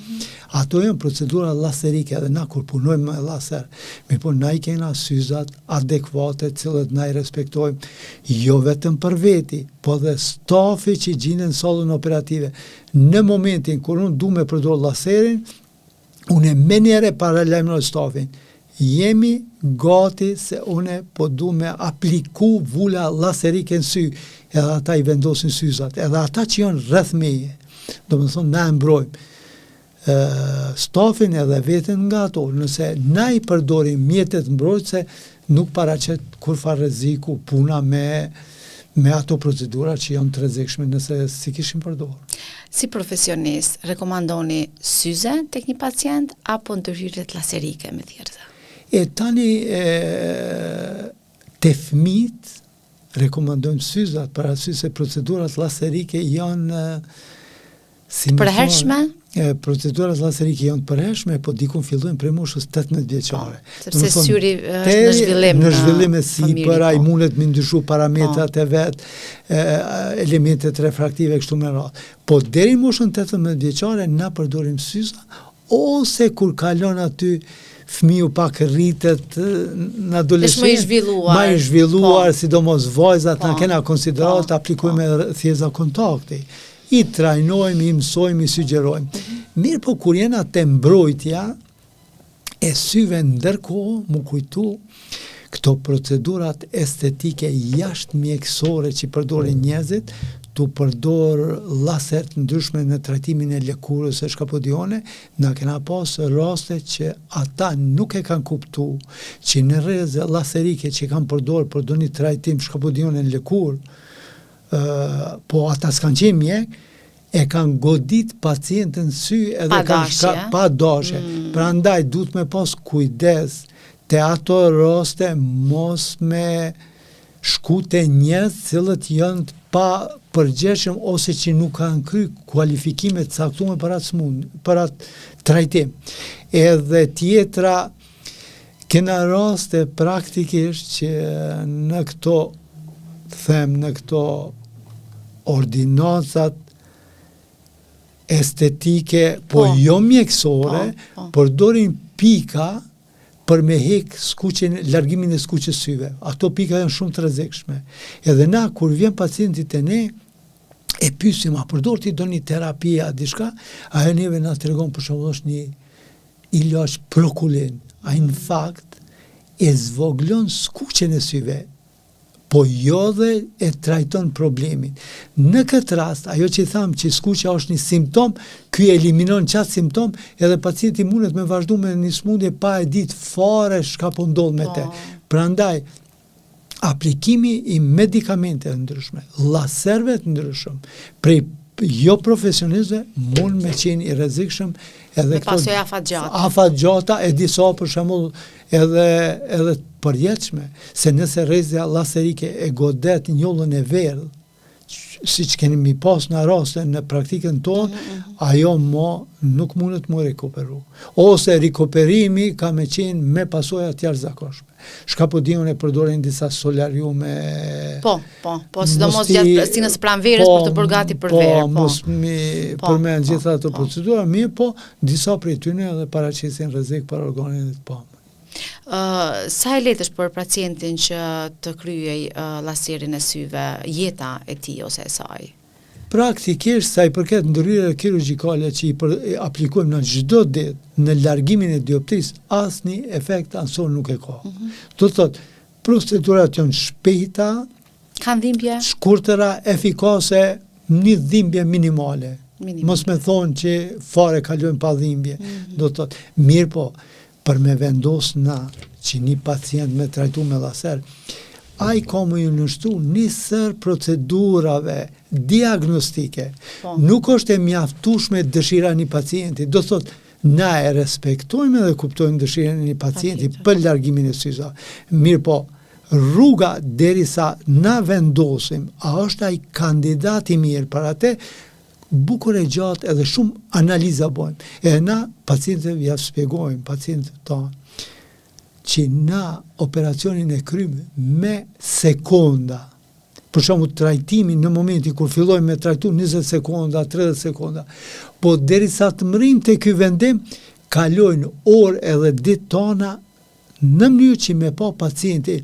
Ato janë procedura laserike dhe na kur punojmë me laser, po na i kena syzat adekuate, cilët na i respektojmë, jo vetëm për veti, po dhe stafi që gjinen në sallën operative. Në momentin kur unë du me përdor laserin, unë me njëre paralajmëroj stafin. Jemi gati se unë po du me apliku vula laserike në sy, edhe ata i vendosin syzat, edhe ata që janë rreth meje. Do më thonë, na e mbrojmë stafin edhe veten nga ato. Nëse na i përdorim mjetet mbrojtëse, nuk paraqet kurfar rreziku puna me ato procedura që janë të rrezikshme nëse si kishim përdorur. Si profesionist, rekomandoni syze tek një pacient apo ndërhyrjet laserike me thjerza? Tani te fëmijët rekomandojmë syzat, për arsye se procedurat laserike janë përhershme? Procedurat laserike janë përhershme, po dikun fillojnë prej moshës 18 vjeçare. Sepse syri është në zhvillim. Në zhvillim e sipër, ai mundet me ndryshu parametrat e vet, elementet refraktive kështu me radhë. Po deri në moshën 18 vjeçare na përdorim syza, ose kur kalon aty fëmiu pak rritet në adoleshencë, më i zhvilluar, sidomos vajzat, na kena konsideruar të aplikojmë thjesa kontakti. I trajnojmë, i mësojmë, i sugjerojmë. Mirë po kur jena te mbrojtja e syve ndërkohë, mu kujtu këto procedurat estetike jashtë mjekësore që përdorin njerëzit, tu përdor laser të ndryshme në trajtimin e lëkurës së shkapodione, na kena pas raste që ata nuk e kanë kuptu që në rrezë laserike që kanë përdor për do një trajtim shkapodione në lëkurë, po ata s'kanë qenë mjek, e kanë godit pacientën sy edhe pa dashje. Prandaj duhet me pas kujdes te ato raste mos me shku te njerëz cilët janë pa përgjeshëm ose që nuk kanë kry kualifikimet caktuar për atë trajtim. Edhe tjetra kena raste praktikisht që në këto ordinancat estetike, po jo mjekësore, përdorin pika për me hek largimin e skuqes syve. Ato pika janë shumë të rrezikshme. Edhe na, kur vjen pacienti te ne, e pyesim, a përdor ti do një terapia, diçka, ajo neve na tregon për shembull është një ilaç prokulin. Ai në fakt e zvoglon skuqen e syve, po jo dhe e trajton problemin. Në këtë rast, ajo që i thamë që skuqja është një simptom, ky eliminon qatë simptom, edhe pacienti mundet me vazhdu me një smundje pa e ditë fare shka po ndodh me te. Prandaj, aplikimi i medikamente ndryshme, laserve të ndryshëm, prej jo profesionistëve, mund me qenë i rrezikshëm edhe pasojë afatgjata. Afatgjata e disa për shembull edhe përjetshme, se nëse rrezja laserike e godet njollën e verdhë, siç kemi pas në raste në praktikën tonë, ajo nuk mundet më rikuperu. Ose rikuperimi ka me qenë me pasoja të jashtëzakonshme. Shkapodione përdoren disa solariume. Po, sidomos gjatë pjesës pranverës për të bërë gati për verë. Mos mi përmend gjitha ato procedura, mirë, po disa prej tyre edhe paraqisin rrezik për organin e të pamën. Sa e lehtë është për pacientin që të kryej laserin e syve, jeta e tij ose e saj? Praktikisht, sa i përket ndërhyrjeve kirurgjikale që i aplikojmë në çdo ditë në largimin e dioptrisë, asnjë efekt ansor nuk e ka. Do të thotë, procedurat janë shpejta, kanë dhimbje, shkurtëra, efikase, një dhimbje minimale. Mos me thonë që fare kalojnë pa dhimbje. Do të thotë, mirë po, për me vendos na që një pacient me trajtu me laser, a i ka më ju nështu një sër procedurave diagnostike. Nuk është e mjaftueshme dëshira një pacienti. Do thot, na e respektojmë dhe kuptojmë dëshirën e një pacienti për largimin e syza. Mirë po, rruga derisa na vendosim, a është ai kandidati mirë për atë, bukur e gjatë edhe shumë analiza bojmë. E na pacientëve ja shpjegojmë, pacientëve tonë, që na operacionin e krymë me sekonda. Për shembull trajtimin në momentin kur fillojmë me trajtu 20 sekonda, 30 sekonda. Po derisa të mrim te ky vendim, kalojnë orë edhe ditë tona në mënyrë që me pa pacienti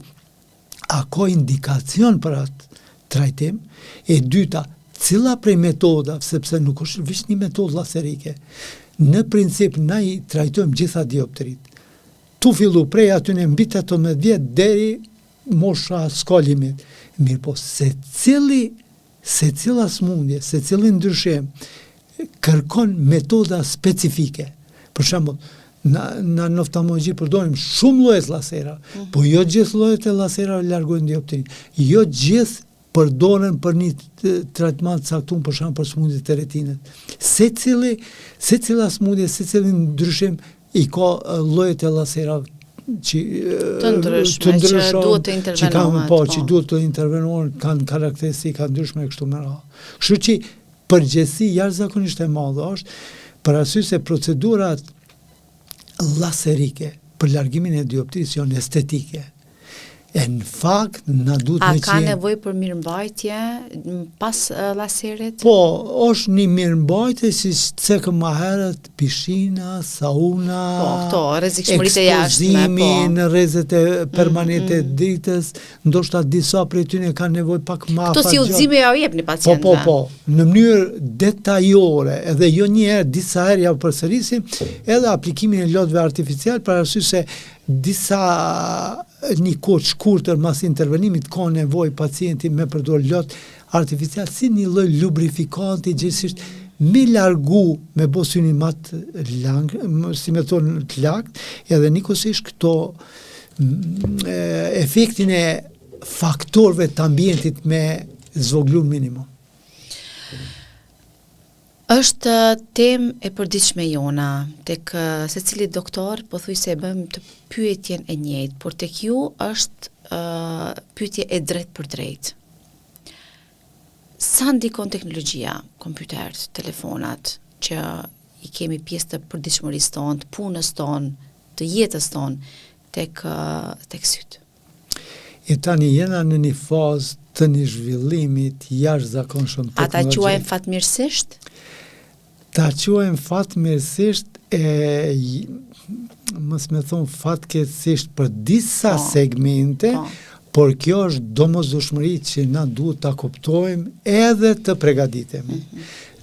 a ka indikacion për atë trajtim, e dyta, cila prej metoda, sepse nuk është vetëm një metodë laserike. Në princip na i trajtojmë gjitha dioptrit. Tu fillu prej aty në mbi 18 vjet deri mosha s'ka limit. Mirë po, secila smundje, secili ndryshim kërkon metoda specifike. Për shembull, në oftalmologji përdorim shumë lloje lasera, po jo gjithë llojet e laserave largojnë dioptrin. Jo gjithë përdoren për një trajtment caktuar për shembull për smundjet e retinës. Secila smundje, secili ndryshim i ka llojet e laserave të ndryshme që duhet të intervenohet. Që duhet të intervenohen, kanë karakteristika ndryshme kështu me radhë. Kështu që përgjithësi jashtëzakonisht e madhe është për arsye se procedurat laserike për largimin e dioptrisë janë estetike. E në fakt, na duhet me qenë... A ka nevojë për mirëmbajtje pas laserit? Po, është një mirëmbajtje si cekëm më herët, pishina, sauna, këto, rrezikshmëritë e jashtme, ekspozimi në rrezet e permanente dritës, ndoshta disa prej tyre kanë nevojë pak më Këto si udhëzime ja u jepni pacientëve. Po, në mënyrë detajore, edhe jo një herë, disa herë ja u përsërisim, edhe aplikimin e lodhëve artificial për arsye se një kohë shkurtër mas intervenimit ka nevojë pacienti me përdor lot artificial si një lloj lubrifikanti gjithsesi me largu me bosynin më të langë, si me thonë të lakt, edhe njëkohësisht këto efektin e faktorëve të ambientit me zvoglu minimum. Është temë e përditshme jona, tek secili doktor pothuajse e bëjmë të pyetjen e njëjtë, por tek ju është pyetje e drejtë për drejtë. Sa ndikon teknologjia, kompjuterët, telefonat, që i kemi pjesë të përditshmërisë tonë, të punës tonë, të jetës tonë tek sytë? E tani jena në një fazë të një zhvillimit jashtëzakonshëm teknologjik. Ata quajnë fatmirësisht? Ta quajmë fatmirësisht mos me thonë fatkeqësisht për disa segmente, por kjo është domosdoshmëri që na duhet ta kuptojmë edhe të përgatitemi.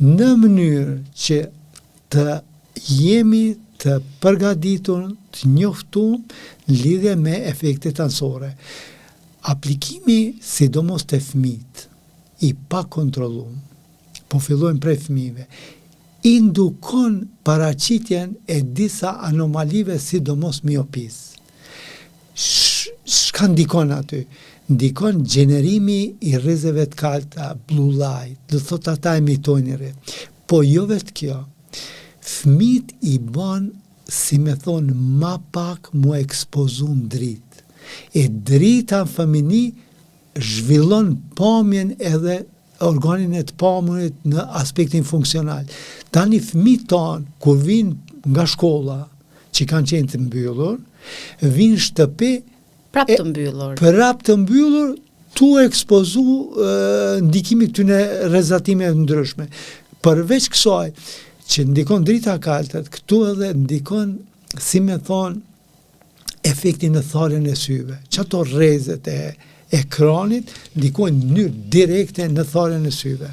Në mënyrë që të jemi të përgatitur, të njoftuar në lidhje me efektet anësore. Aplikimi sidomos te fëmijët i pa kontrolluar, po fillojmë prej fëmijëve, indukon paraqitjen e disa anomalive sidomos miopis. Shka ndikon aty? Ndikon gjenerimi i rrezeve të kalta, blue light, do thot ata emitojnë re. Po jo vetë kjo, fëmijët i bën, si me thonë, ma pak mu ekspozu në dritë. E drita në fëmini zhvillon pamjen edhe organin e të pamurit në aspektin funksional. Tani fëmijët tanë, kur vinë nga shkolla, që kanë qenë të mbyllur, vinë shtëpi, prap të mbyllur, tu ekspozu ndikimit të në rrezatime ndryshme. Përveç kësaj, që ndikon drita kaltët, këtu edhe ndikon, si me thonë, efektin në tharjen e syve. Çato rrezet e ekranit ndikojnë në mënyrë direkte në tharjen e syve.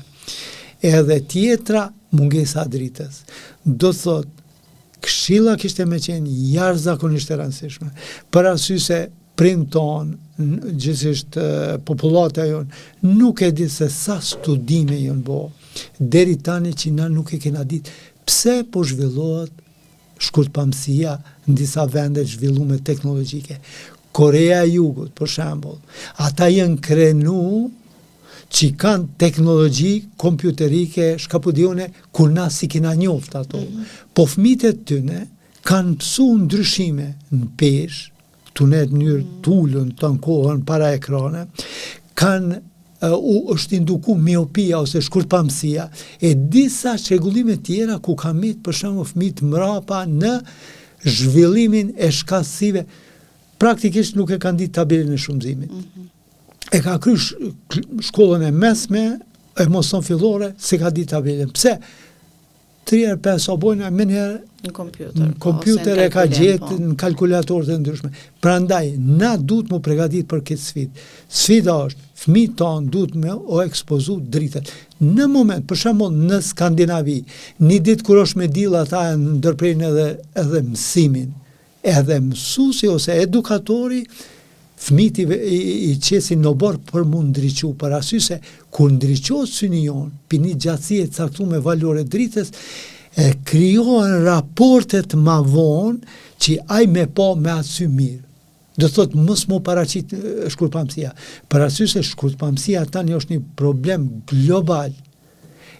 Edhe tjetra, mungesa dritës. Do thot, këshilla kishte me qenë jashtëzakonisht e rëndësishme. Për arsye se prind ton, gjithsesi popullata jonë, nuk e di se sa studime janë bo, deri tani që na nuk e kena ditë pse po zhvillohet shkurtpamësia në disa vende zhvillume teknologjike. Korea e Jugut, për shembull, ata janë krenu që kanë teknologji kompjuterike, shkapudjone, kur na si kena njoft ato. Po fëmijët e tyne kanë mësu ndryshime në peshë, tunet njërë tullën të në kohën para ekrane, kanë është induku miopia ose shkurtpamësia e disa çrregullime tjera ku ka mit për shembull fëmijët mrapa në zhvillimin e shkallësive. Praktikisht nuk e kanë ditë tabelën e shumëzimit. E ka kry shkollën e mesme, e moson fillore, se ka ditë tabelën. Pse? 3-5 abojnë, me njerë në kompjuter e ka gjetë në kalkulatorët e ndryshme. Prandaj, na duhet mu pregatit për këtë sfidë. Sfida është, fëmijët tonë duhet me o ekspozu dritët. Në moment, për shembull në Skandinavi, një ditë kur është me dill ata ndërprejnë edhe mësimin, edhe mësuesi ose edukatori, fëmijët i qesin në borë për mu ndriqu, për arsye se kur ndriqohet syni jonë, për një gjatësie të caktuar me valore dritës, krijohen raportet ma vonë që ai me po me atë sy mirë. Do thot mos mu paraqit shkurtpamësia. Për arsye se shkurtpamësia tani është një problem global.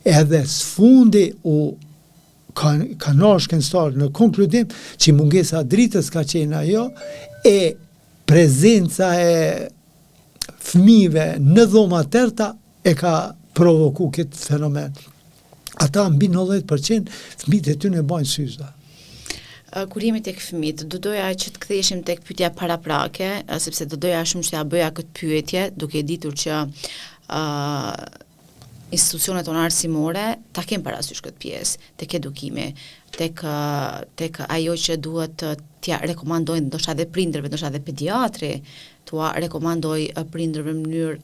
Edhe sfundi u ka nërë shkencëtarë në konkludim që mungesa dritës ka qenë ajo e prezenca e fëmijëve në dhoma tërta e ka provoku këtë fenomen. Ata mbi 90% fëmijët e tyre bajnë syza. Kur jemi tek fëmijët, do doja që të ktheheshim tek pyetja paraprake, sepse do doja shumë që ja bëja këtë pyetje, duke ditur që institucionet tonë arsimore ta kenë parasysh këtë pjesë, tek edukimi, tek ajo që duhet t'ja rekomandojnë ndoshta edhe prindërve, ndoshta edhe pediatri, t'ua rekomandoj prindërve në mënyrë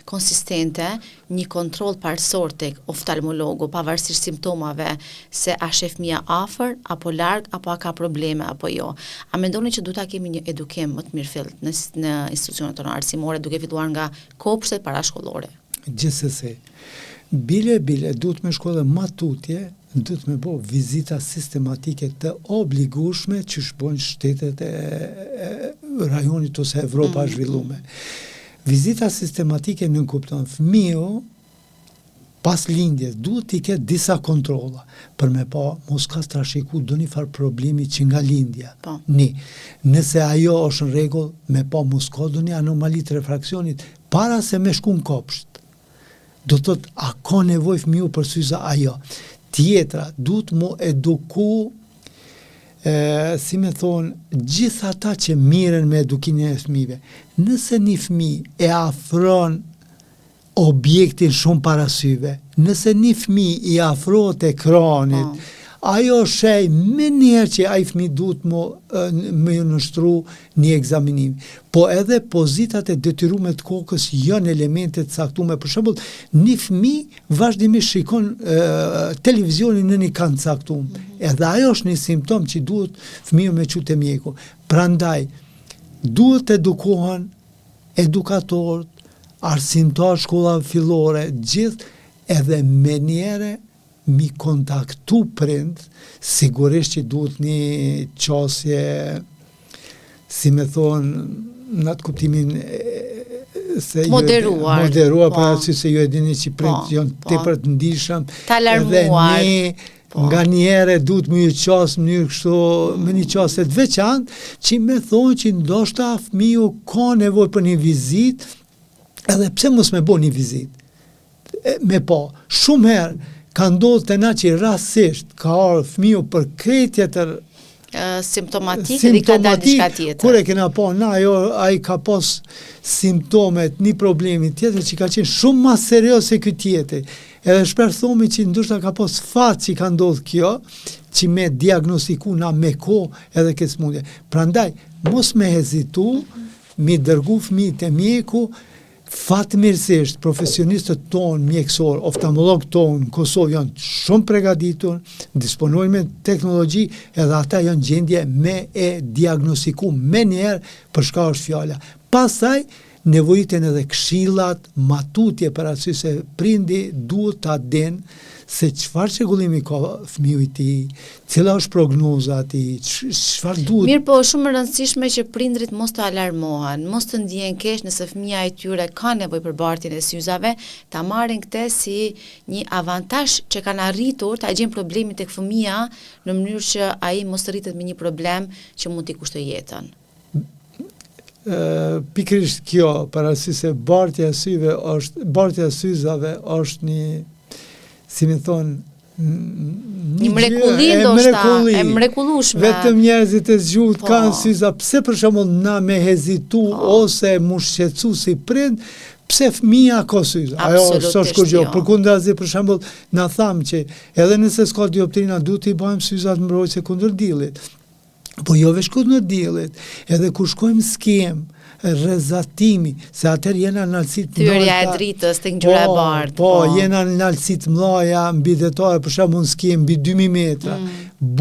konsistente një kontroll parësor tek oftalmologu, pavarësisht simptomave, se a shef fëmia afër apo larg apo a ka probleme apo jo. A mendoni që duhet ta kemi një edukim më të mirëfillt në institucionet tona arsimore, duke filluar nga kopshtet parashkollore? Gjithsesi, bile duhet me shkollë matutje, duhet me bo vizita sistematike të obligueshme që shbojnë shtetet e rajonit ose Evropa zhvillume. Vizita sistematike nënkupton fëmiu pas lindjes duhet t'i ketë disa kontrolla për me pa mos ka trashiku do një farë problemi që nga lindja. Nëse ajo është në rregull, me pa mos ka do një anomali të refraksionit para se me shku në kopsht. Do të thotë, a ka nevojë fëmiu për syza ajo. Tjetra, duhet mu eduku, si me thonë, gjithë ata që miren me edukimin e fëmijëve. Nëse një fëmijë e afron objektin shumë para syve, nëse një fëmijë i afrohet ekranit, ajo shej me njerë që ai fëmijë duhet me ju nështru një egzaminim. Po edhe pozitat e detyrume të kokës janë elemente të caktume. Për shembull, një fëmijë vazhdimisht shikon televizionin në një kanë caktum. Edhe ajo është një simptom që duhet fëmijë me çu te mjeku. Prandaj, duhet edukohen edukatorët, arsimtar shkolla fillore, gjithë edhe menjere mi kontaktu prind, sigurisht që duhet një qasje, si me thonë, në atë kuptimin moderuar, për atë se ju e dini që prind janë tepër të ndishëm, ta alarmuar. Edhe ne nga njëre duhet më një qasë mënyrë kështu, me një qasë të veçantë, që me thonë që ndoshta fëmiu ka nevojë për një vizit, edhe pse mos me bo një vizit. Me po, shumë herë ka ndodhur të na që rastësisht ka ardhur fëmiu për krejt tjetër simptomatik dhe ka dalë diçka tjetër. Kur e kena po, ai ka pas simptomet, një problemi tjetër që ka qenë shumë më serioz se ky tjetër. Edhe shpesh thomi që ndoshta ka pas fat që ka ndodhur kjo, që me diagnostiku na me kohë edhe këtë smundje. Prandaj, mos me hezitu, mi dërgu fëmijët te mjeku. Fatmirësisht, profesionistët tonë mjekësor, oftalmologët tonë në Kosovë janë shumë përgatitur, disponojnë me teknologji, edhe ata janë gjendje me e diagnostiku me njerë për shka është fjala. Pastaj, nevojiten edhe këshillat, matutje për aty se prindi duhet ta dinë se çfarë çrregullimi ka fëmiu i tij, cila është prognoza e tij, çfarë duhet. Mirë, po shumë e rëndësishme që prindrit mos të alarmohen, mos të ndihen keq nëse fëmia e tyre ka nevojë për bartjen e syzave, ta marrin këtë si një avantazh që kanë arritur ta gjejnë problemin tek fëmia në mënyrë që ai mos të rritet me një problem që mund t'i kushtojë jetën. Pikërisht kjo, parasysh se bartja e syzave është një, si me thonë, një mrekulli ndoshta, e mrekullueshme. Vetëm njerëzit e zgjuar kanë syza. Pse për shembull na me hezitu ose mu shqetësu si prind, pse fëmia ka syza? Ajo s'është kur gjë. Përkundrazi për shembull na thamë që edhe nëse s'ka dioptrina duhet i bëjmë syzat mbrojtëse kundër diellit. Po jo veç kundër diellit, edhe kur shkojmë skem, rrezatimi, se atëherë jena në alësit të Thyrja e dritës tek ngjyra e bardhë. Po, jena në alësit mëdha, mbi detare, për shembull në skem mbi 2000 metra.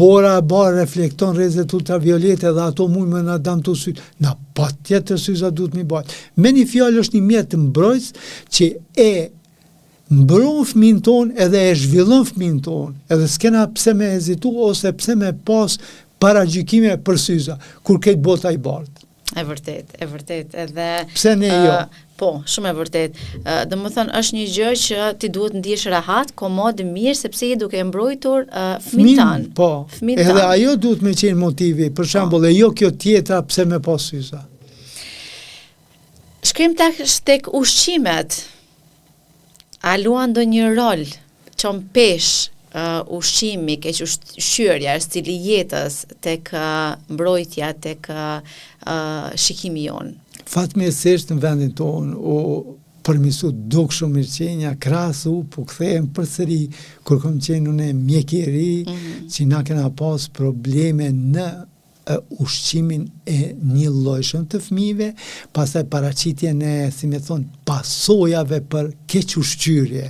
Bora e bardhë reflekton rrezet ultraviolete dhe ato mund më na dëmtu syt. Na patjetër syza duhet mi bëj. Me një fjalë është një mjet mbrojtës që e mbron fëmin ton edhe e zhvillon fëmin ton. Edhe s'kena pse me hezitu ose pse me pas paragjykime për syza, kur këtë bota i bardhë. E vërtet, edhe pse ne jo? Po, shumë e vërtet. Domethënë është një gjë që ti duhet ndihesh rehat, komod, mirë sepse je duke mbrojtur fëmijën tanë. Po. Fëmijën Edhe tanë. ajo duhet me qenë motivi, për shembull, e jo kjo tjetra pse me pas syza. Shkrim tek ushqimet. A luan ndonjë rol? Çon pesh ushqimi, keq ushqyerja, stili jetës tek mbrojtja, tek shikimi jon. Fatmirësisht në vendin tonë u përmisu dukshëm mirëqenja, krasu, po kthehem përsëri kur kam qenë unë mjekëri, që na kena pas probleme në ushqimin e një llojshëm të fëmijëve, pastaj paraqitjen e, si me thon, pasojave për keq ushqyrje.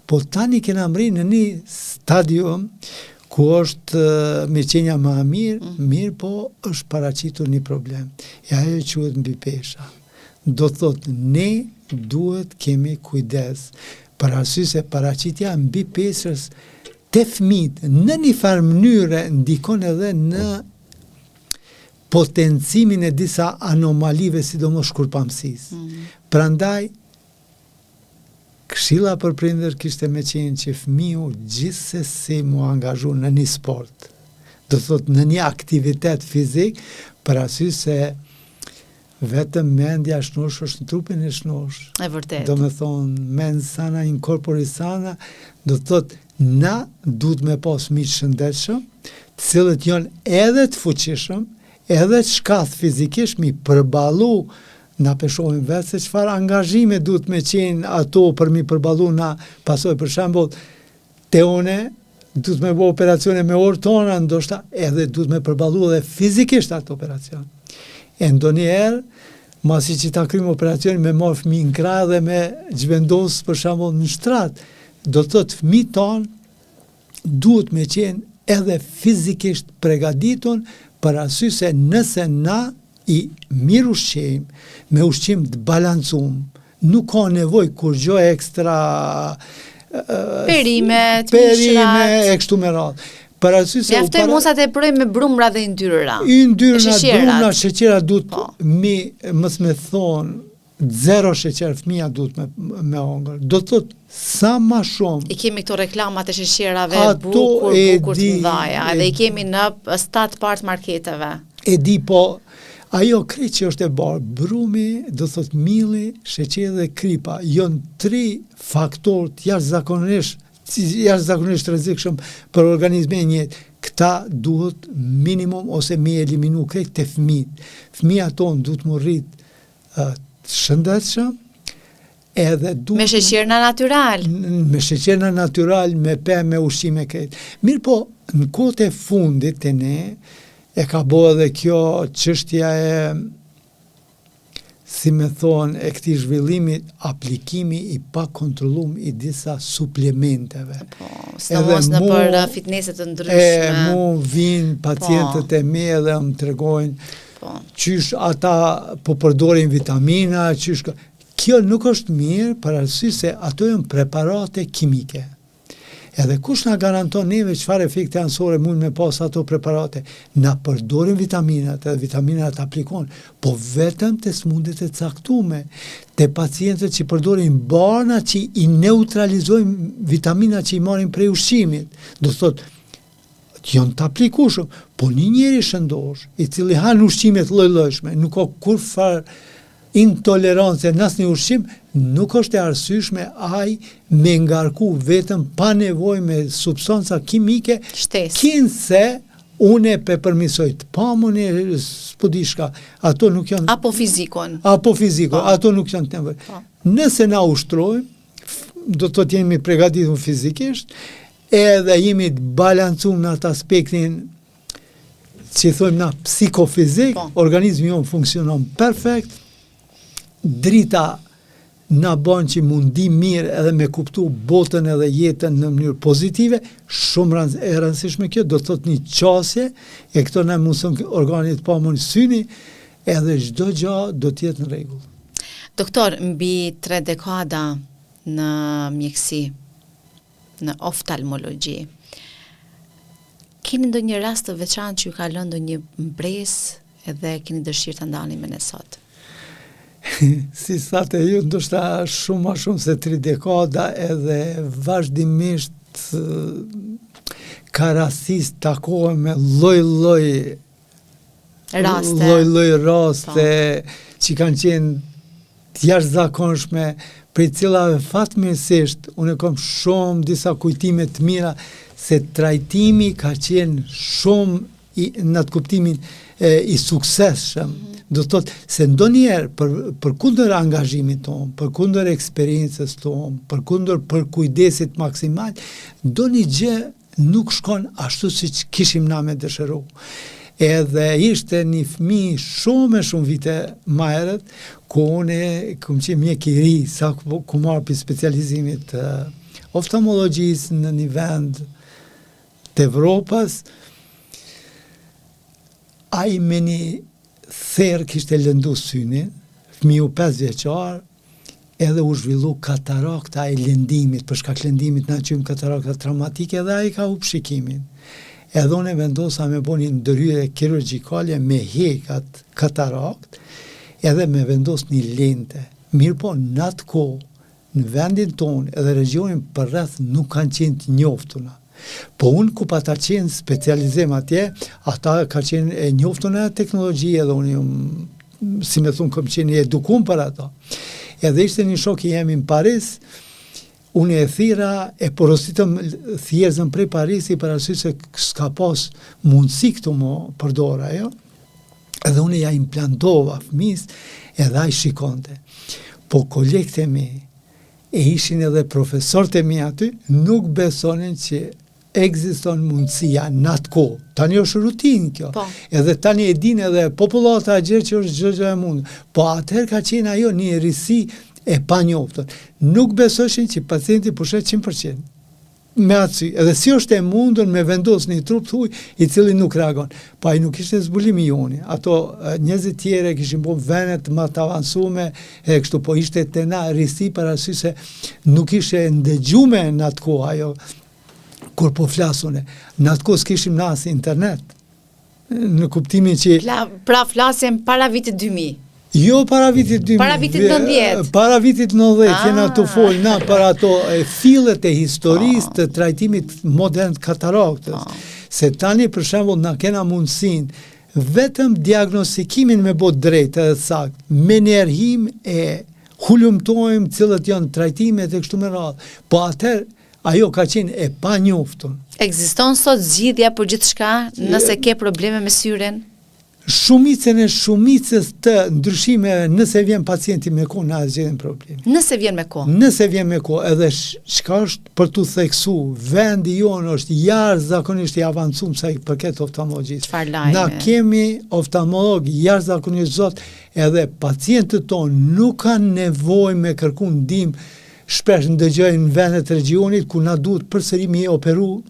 Po tani kena mri në një stadium ku është mirëqenja më e mirë, po është paraqitur një problem. E ajo quhet mbi pesha. Do thotë ne duhet kemi kujdes për arsye se paraqitja mbi peshës te fëmijët në një farë mënyre ndikon edhe në potencimin e disa anomalive, sidomos shkurpamësisë. Prandaj këshilla për prindër kishte me qenë që fëmiu gjithsesi mu angazhu në një sport, do thotë në një aktivitet fizik, për arsye se vetëm mendja shnosh është në trupin e shnosh. E vërtet. Do me thonë, mens sana in corpore sana, do thotë na duhet me pas fëmijë të shëndetshëm, të cilët janë edhe të fuqishëm, edhe të shkath fizikisht, mi përballu. Na peshohim vetë se çfarë angazhime duhet me qenë ato për mi përballu na pasoj, për shembull, te une duhet me bo operacione me orë tona, ndoshta edhe duhet me përballu edhe fizikisht ato operacion. E ndonjëherë, masi që ta kryjmë operacionin me marrë fëmijë në krah dhe me zhvendos për shembull në shtrat, do të thotë fëmijët tonë duhet me qenë edhe fizikisht përgatitur për arsye se nëse na i mirë ushqim, me ushqim të balancum, nuk ka nevojë kur gjë ekstra perime, e kështu me radhë. Për arsye se mjaftoj mos atë proj me brumra dhe yndyra. Brumra, sheqera duhet mos me thon 0 sheqer fëmia duhet me hongër. Do të thotë sa më shumë. I kemi këto reklamat e sheqerave bukur të mëdha, edhe i kemi në stat part marketeve. E di, po ajo krejt që është e barë, brumi, do thot milli, sheqeri dhe kripa, janë 3 faktorë jashtëzakonisht rrezikshëm për organizmin e njëjtë. Këta duhet minimum ose me eliminu krejt të fëmijët. Fëmija tonë duhet më rrit të shëndetshëm, edhe duhet me sheqerna natyral. Me sheqerna natyral, me pemë, me ushqime krejt. Mirë po, në kohët e fundit të ne, e ka bo edhe kjo çështja e, si me thonë, e këtij zhvillimit, aplikimi i pa kontrollum i disa suplementeve. Po, sidomos në për fitneset të ndryshme. Mu vinë pacientët e mi edhe më tregojnë qysh ata po përdorin vitamina, qysh. Kjo nuk është mirë për arsye se ato janë preparate kimike. Edhe kush na garanton neve çfarë efekte anësore mund me pas ato preparate? Na përdorin vitaminat, edhe vitaminat aplikon, po vetëm te smundjet e caktuara, te pacientët që përdorin barna që i neutralizojnë vitaminat që i marrin prej ushqimit. Do thotë, janë të aplikueshëm, po një njeri shëndosh, i cili han ushqime të lloj-llojshme, nuk ka kurfar intolerancë në asnjë ushqim, nuk është e arsyeshme ai me ngarku vetëm pa nevojë me substanca kimike, kinse unë e përmisoj të pamën e spodishka, ato nuk janë... Apo fizikon, ato nuk janë të nevojë. Nëse na ushtrojmë, do të thotë jemi përgatitur fizikisht, edhe jemi të balancuar në atë aspektin që thojmë na psikofizik, organizmi jonë funksionon perfekt, drita na bën që mundi mirë edhe me kuptu botën edhe jetën në mënyrë pozitive, shumë e rëndësishme kjo, do të thotë një qasje, e këto na mëson organit pa më në syni, edhe çdo gjë do të jetë në rregull. Doktor, mbi 3 dekada në mjeksi, në oftalmologji, keni ndonjë rast të veçantë që ju ka lënë ndonjë mbresë edhe keni dëshirë ta ndani me ne sot? si thate ju, ndoshta shumë ma shumë se 3 dekada edhe vazhdimisht ka rastis takohem me lloj-lloj raste që kanë qenë të jashtëzakonshme, për cilave fatmirësisht unë kam shumë disa kujtime të mira se trajtimi ka qenë shumë në atë kuptimin i suksesshëm. Do të thotë se ndonjëherë për kundër angazhimit tonë, për kundër eksperiencës tonë, për kundër për kujdesit maksimal, ndonjë gjë nuk shkon ashtu siç kishim na me dëshiru. Edhe ishte një fëmijë shumë vite më herët, ku unë kam qenë mjek i ri, sa ku marr për specializimit oftalmologjisë në një vend të Evropës, ai me një therë kishte lëndu synin, fëmiu 5 vjeçar, edhe u zhvillu katarakta e lëndimit, për shkak lëndimit na quajmë katarakta traumatike, edhe ai ka humbur shikimin. Edhe unë vendosa me bo një ndërhyrje kirurgjikale me hekat katarakt, edhe me vendos një lente. Mirë po, në atë kohë, në vendin tonë edhe regionin për rreth nuk kanë qenë të njoftuna. Po unë ku pa ta qenë specializem atje, ata ka qenë e njoftuna teknologji, edhe unë si me thunë kam qenë edukum për ato. Edhe ishte një shok i jemi në Paris, unë e thira e porositëm thjerëzën prej Parisi për arsye se s'ka pas mundësi këtu më përdora, jo? Edhe unë ja implantova fëmis, edhe ai shikonte. Po kolegët e mi, e ishin edhe profesorët e mi aty, nuk besonin që ekziston mundësia në atë kohë. Tani është rutinë kjo. Po. Edhe tani e din edhe popullata gjë që është gjë e mundë. Po atëherë ka qenë ajo një risi e panjoftën. Nuk besoshin që pacienti pushet 100%. Me aty, edhe si është e mundën me vendos një trup thuj i cili nuk reagon. Po ai nuk ishte zbulimi joni. Ato njerëzit tjerë kishin bërë venet më të avancume, e kështu po ishte te na risi për arsye se nuk ishte ndëgjume në atë kohë ajo kur po flasune. Në atë kohë s'kishim na as internet. Në kuptimin që pra flasim para vitit 2000. Jo para vitit 2000. Para vitit 90. Para vitit 90, jena të folë na për ato fillet e historisë të trajtimit modern të kataraktës. Se tani për shembull na kena mundësinë vetëm diagnostikimin me bot drejt edhe sakt, me njerëhim e hulumtojmë cilët janë trajtimet e kështu me radhë. Po atëherë ajo ka qenë e panjoftun. Ekziston sot zgjidhja për gjithçka nëse ke probleme me syren? Shumicën e shumicës të ndryshimeve nëse vjen pacienti me kohë na zgjedhin problem. Nëse vjen me kohë. Nëse vjen me kohë, edhe çka është për tu theksu, vendi jonë është jashtëzakonisht i avancuar sa i përket oftalmologjisë. Na kemi oftalmolog jashtëzakonisht zot, edhe pacientët tonë nuk kanë nevojë me kërku ndihmë. Shpesh ndëgjojnë në vendet e regionit ku na duhet përsëri me operu,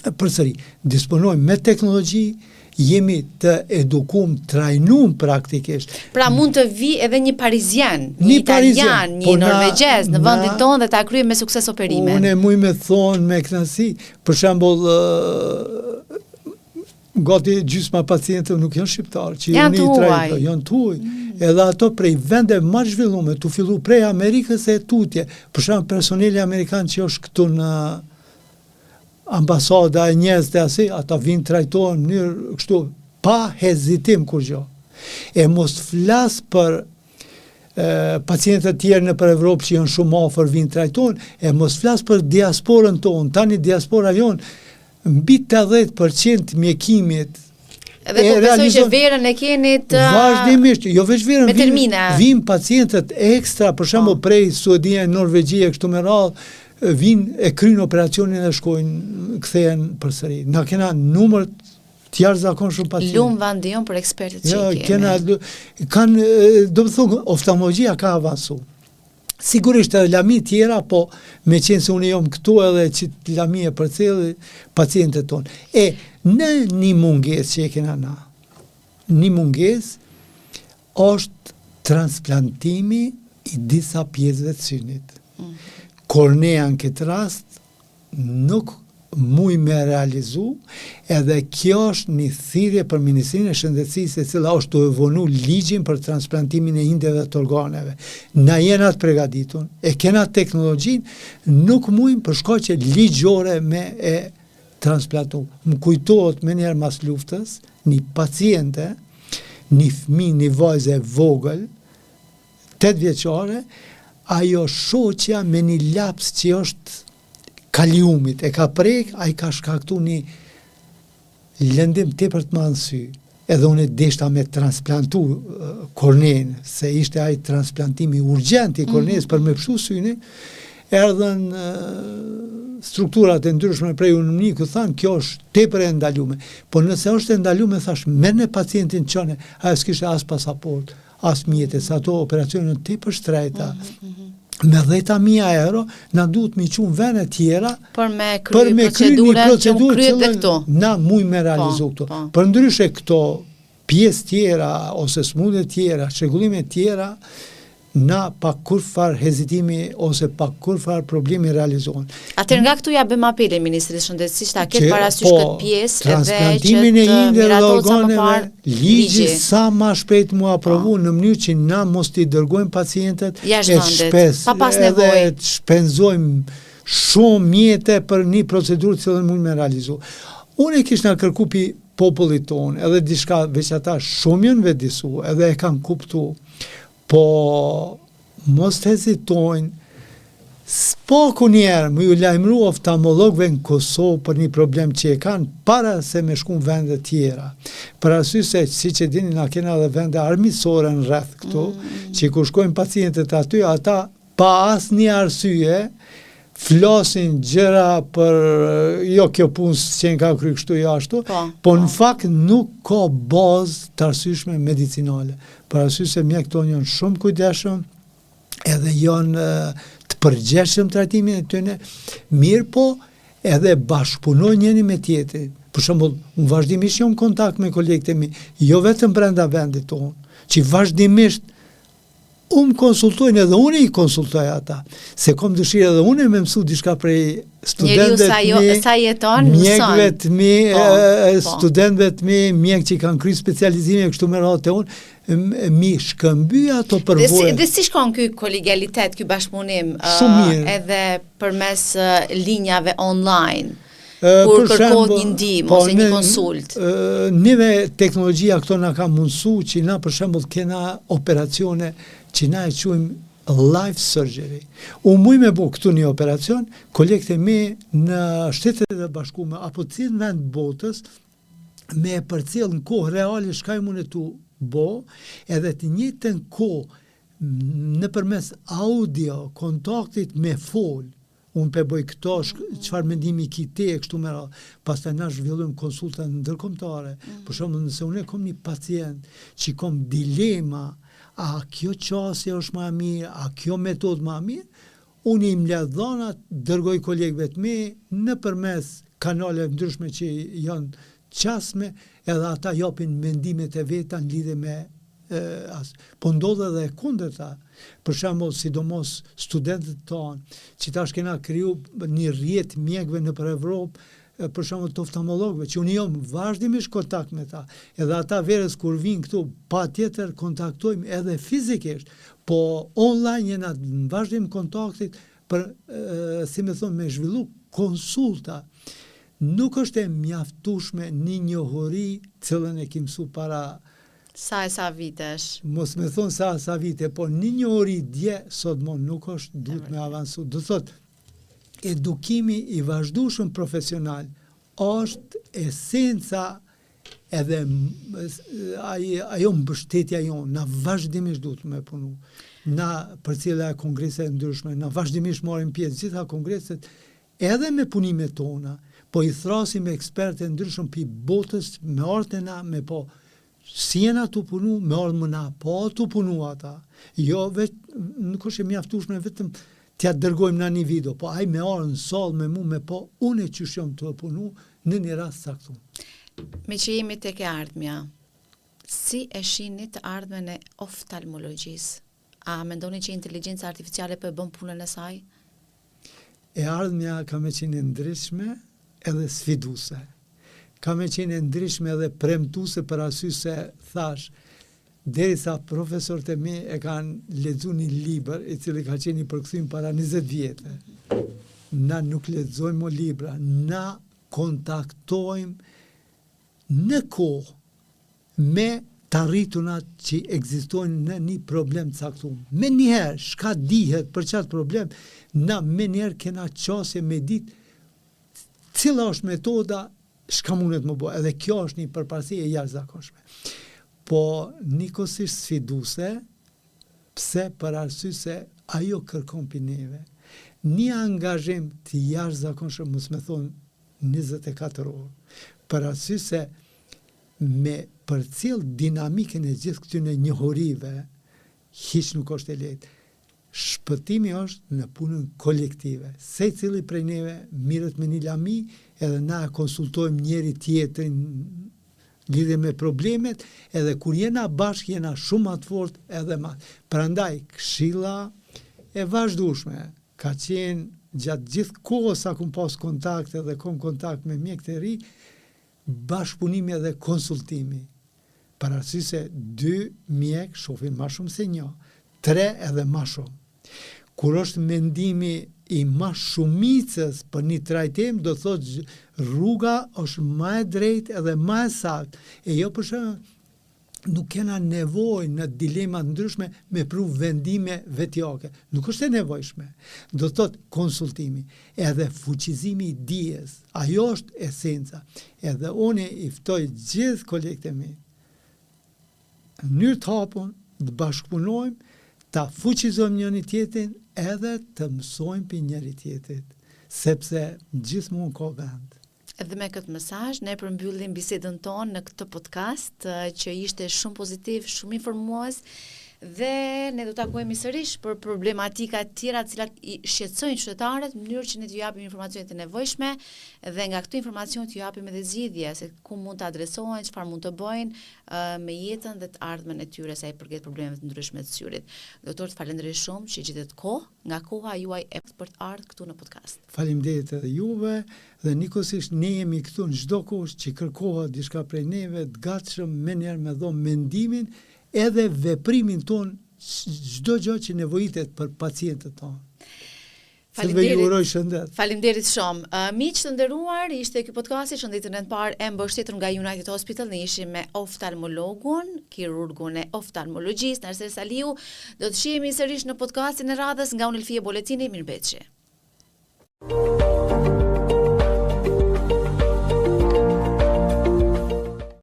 përsëri disponojmë me teknologji, jemi të edukum, trajnum praktikisht. Pra mund të vi edhe një parizian, një italian, një norvegjez në vendin tonë dhe ta kryejë me sukses operimin. Unë muj me thonë me kënaqësi, për shembull gati gjysma pacientëve nuk janë shqiptarë, që janë të huaj. Edhe ato prej vende më zhvillume, tu fillu prej Amerikës e tutje, për shembull personeli amerikan që është këtu në ambasada e njerëz të asi, ata vinë trajtohen në mënyrë kështu pa hezitim kur gjë. E mos flas për pacientët tjerë në për Evropë që janë shumë afër vinë trajtohen, e mos flas për diasporën tonë. Tani diaspora jonë mbi 80% mjekimit edhe po besoj që verën e keni të vazhdimisht, jo veç verën, me termina. Vin pacientët ekstra, për shembull prej Suedia, Norvegjie kështu me radhë, vinë e kryjnë operacionin dhe shkojnë, kthehen përsëri. Na kena numër të jashtëzakonshëm pacientë. Lum vendi jon për ekspertët që kemi. Kanë, do të thonë, oftalmologjia ka avancuar. Sigurisht edhe lami tjera, po me qenë se unë jom këtu edhe që lami e përcjellë pacientët tonë. E në një mungesë që e kena na, një mungesë është transplantimi i disa pjesëve të synit. Kornea në këtë rast nuk muj me realizu, edhe kjo është një thirrje për Ministrinë e Shëndetësisë e cila është të vonu ligjin për transplantimin e indeve të organeve. Na jena të përgatitur, e kena teknologjinë, nuk mujmë për shkaqe ligjore me e transplantu. Më kujtohet me njerë mas luftës, një paciente, një fëmijë, një vajzë e vogël, 8 vjeçare, ajo shoqja me një laps që është kaliumit, e ka prek, a i ka shkaktu një lëndim tepër të madh në sy. Edhe unë deshta me transplantu kornen, se ishte ai transplantimi urgjent i kornes për me pështu syni, erdhen strukturat e ndryshme prej unikut thanë, kjo është tepër e ndalume. Po nëse është e ndalume, thash, merrni pacientin çone, ajo s'kishte as pasaport, as mjetes, ato operacione tepër shtrejta. Me 10.000 euro, na duhet mi qunë vene tjera për me kry procedurën që më kryet dhe këto. Na muj me realizu këto. Për ndryshe këto pjesë tjera, ose smude tjera, çrregullime tjera, na pa kur far hezitimi ose pa kur far problemi realizohen. Atëherë nga këtu ja bëm apelin Ministrisë Shëndetësisë ta ketë parasysh këtë pjesë edhe transplantimin e indeve dhe organeve, ligji sa më shpejt mu aprovu në mënyrë që na mos t'i dërgojmë pacientet pa pas nevojë, edhe shpenzojmë shumë mjete për një procedurë që mund me realizu. Unë e kishna kërku pi popullit tonë, edhe diçka veç ata shumë janë vedisu, edhe e kanë kuptu. Po mos të hezitojnë, s'paku njerë më ju lajmëru oftalmologëve në Kosovë për një problem që e kanë para se me shku në vende tjera. Për arsye se, si që dini, na kena dhe vende armiqësore në rreth këtu, që ku shkojnë pacientet aty, ata pa asnjë arsye flasin gjëra për jo kjo punë që në ka kry kështu jashtu, po në fakt nuk ka bazë të arsyeshme medicinale. Për arsye se mjekët tonë janë shumë kujdesshëm, edhe janë të përgjeshëm trajtimin e tyre, mirë po edhe bashkëpunojnë njëri me tjetrin. Për shembull, unë vazhdimisht jam në kontakt me kolegët e mi, jo vetëm brenda vendit tonë, që vazhdimisht unë konsultojnë edhe unë i konsultoj ata, se kom dëshirë edhe unë me mësu diçka prej studentëve të mi, mjekëve të mi, studentëve të mi, mjekë që kanë kry specializime kështu me radhë të unë, mi shkëmby ato përvojë. Dhe si shkon ky kolegialitet, ky bashkëpunim, edhe përmes linjave online? Kur kërkohet një ndihmë ose një konsult. Nive teknologjia këto na ka mundësu që na për shembull kena operacione që na e quajmë live surgery. U muj me bu këtu një operacion, kolegët e mi në Shtetet e Bashkuara apo cilë vend botës me e përcjell në kohë reale çka mund tu bo, edhe të njëjtën kohë nëpërmes audio kontaktit me fol. Unë pe boj këto, çfarë mendimi ki ti e kështu me radhë. Pastaj na zhvillojmë konsulta ndërkombëtare. Për shembull, nëse unë kam një pacient që kam dilema, a kjo qasje është më e mirë, a kjo metodë më e mirë, unë i mbledh dhënat, dërgoj kolegëve të mi nëpërmes kanale ndryshme që janë qasme, edhe ata japin mendimet e veta në lidhje me po ndodhe dhe kundërta. Për shembull, sidomos studentët tonë, që tash kena kriju një rrjet mjekëve nëpër Evropë, për shembull të oftalmologëve, që unë jam vazhdimisht kontakt me ta. Edhe ata verës kur vinë këtu, patjetër kontaktojmë edhe fizikisht, po online jena në vazhdim kontaktit për, si me thonë, me zhvillu konsulta. Nuk është e mjaftueshme një njohuri cilën e kim mësu para sa vitesh. Mos me thonë sa vite, po një njohuri dje sot nuk është, duhet me avansu. Do thot, edukimi i vazhdueshëm profesional është esenca edhe ajo mbështetja jonë, na vazhdimisht duhet me punu. Na përcjellja e kongrese ndryshme, na vazhdimisht marrim pjesë gjitha kongreset, edhe me punimet tona, po i thrasim me ekspertë ndryshëm pi botës, me artena, me po si jena të punu, me ardhë më na, po të punu ata. Jo, nuk është e mjaftueshme vetëm t'ja dërgojmë në një video, po aj me ardhë në salë me mu, me po unë e qëshjom të punu në një rast saktu. Me që jemi tek e ardhmja, si e shihni të ardhmen e oftalmologjisë? A mendoni që inteligjenca artificiale po e bën punën e saj? E ardhmja ka me qenë ndryshme, edhe sfiduese. Ka me qenë e ndryshme edhe premtuese për arsye se thash, derisa profesorët e mi e kanë lexuar një libër i cili ka qenë i përkthyer para 20 vjetë. Na nuk lexojmë libra, na kontaktojmë në kohë me të arritunat që ekzistojnë në një problem caktuar. Me njëherë, shka dihet për qatë problem, na me njëherë kena qasje me ditë cila është metoda, shka mundet më bo, edhe kjo është një përparësi e jashtëzakonshme. Po nikosisht sfiduese, pse për arsye se ajo kërkon pi neve. Një angazhim të jashtëzakonshëm, mos më thonë 24 orë, për arsye se me përcjell dinamikën e gjithë këtyre njohurive, hiç nuk është e lehtë. Shpëtimi është në punën kolektive. Secili prej neve mirët me një lami, edhe na konsultojmë njëri tjetrin lidhje me problemet, edhe kur jena bashkë jena shumë më të fortë edhe më. Prandaj këshilla e vazhdueshme ka qenë gjatë gjithë kohës sa kum pas kontakt edhe kom kontakt me mjek të ri, bashkëpunimi edhe konsultimi. Për arsye se 2 mjek shohin më shumë se 1, 3 edhe më shumë. Kur është mendimi i më shumicës për një trajtim, do thotë rruga është më e drejtë edhe më e saktë. E jo për shembull nuk kena nevojë në dilema ndryshme me pru vendime vetjake. Nuk është e nevojshme. Do thotë konsultimi, edhe fuqizimi i dijes. Ajo është esenca. Edhe unë i ftoj gjithë kolegët e mi në mënyrë të hapur të bashkëpunojmë, ta fuqizojmë njëri tjetrin edhe të mësojmë për njëri tjetrit, sepse gjithmonë ka vend. Edhe me këtë mesazh ne përmbyllim bisedën tonë në këtë podcast që ishte shumë pozitiv, shumë informues dhe ne do të takohemi sërish për problematika të tjera të cilat i shqetësojnë qytetarët në mënyrë që ne t'ju japim informacionet e nevojshme dhe nga këto informacione t'ju japim edhe zgjidhje se ku mund të adresohen, çfarë mund të bëjnë me jetën dhe të ardhmen e tyre sa i përket problemeve të ndryshme të syrit. Doktor, të falenderoj shumë që gjetët kohë nga koha juaj e për të ardhur këtu në podcast. Faleminderit edhe juve dhe nikosisht ne jemi këtu në çdo kohë që kërkohet diçka prej neve, të gatshëm menjëherë me dhom mendimin edhe veprimin ton çdo gjë që nevojitet për pacientët tonë. Faleminderit shumë. Miq të nderuar, ishte ky podcasti shëndetën e parë e mbështetur nga United Hospital. Ne ishim me oftalmologun, kirurgun e oftalmologjisë Narses Aliu. Do të shihemi sërish në podcastin e radhës nga unë Elfie Boletini. Mirëmbëjtje.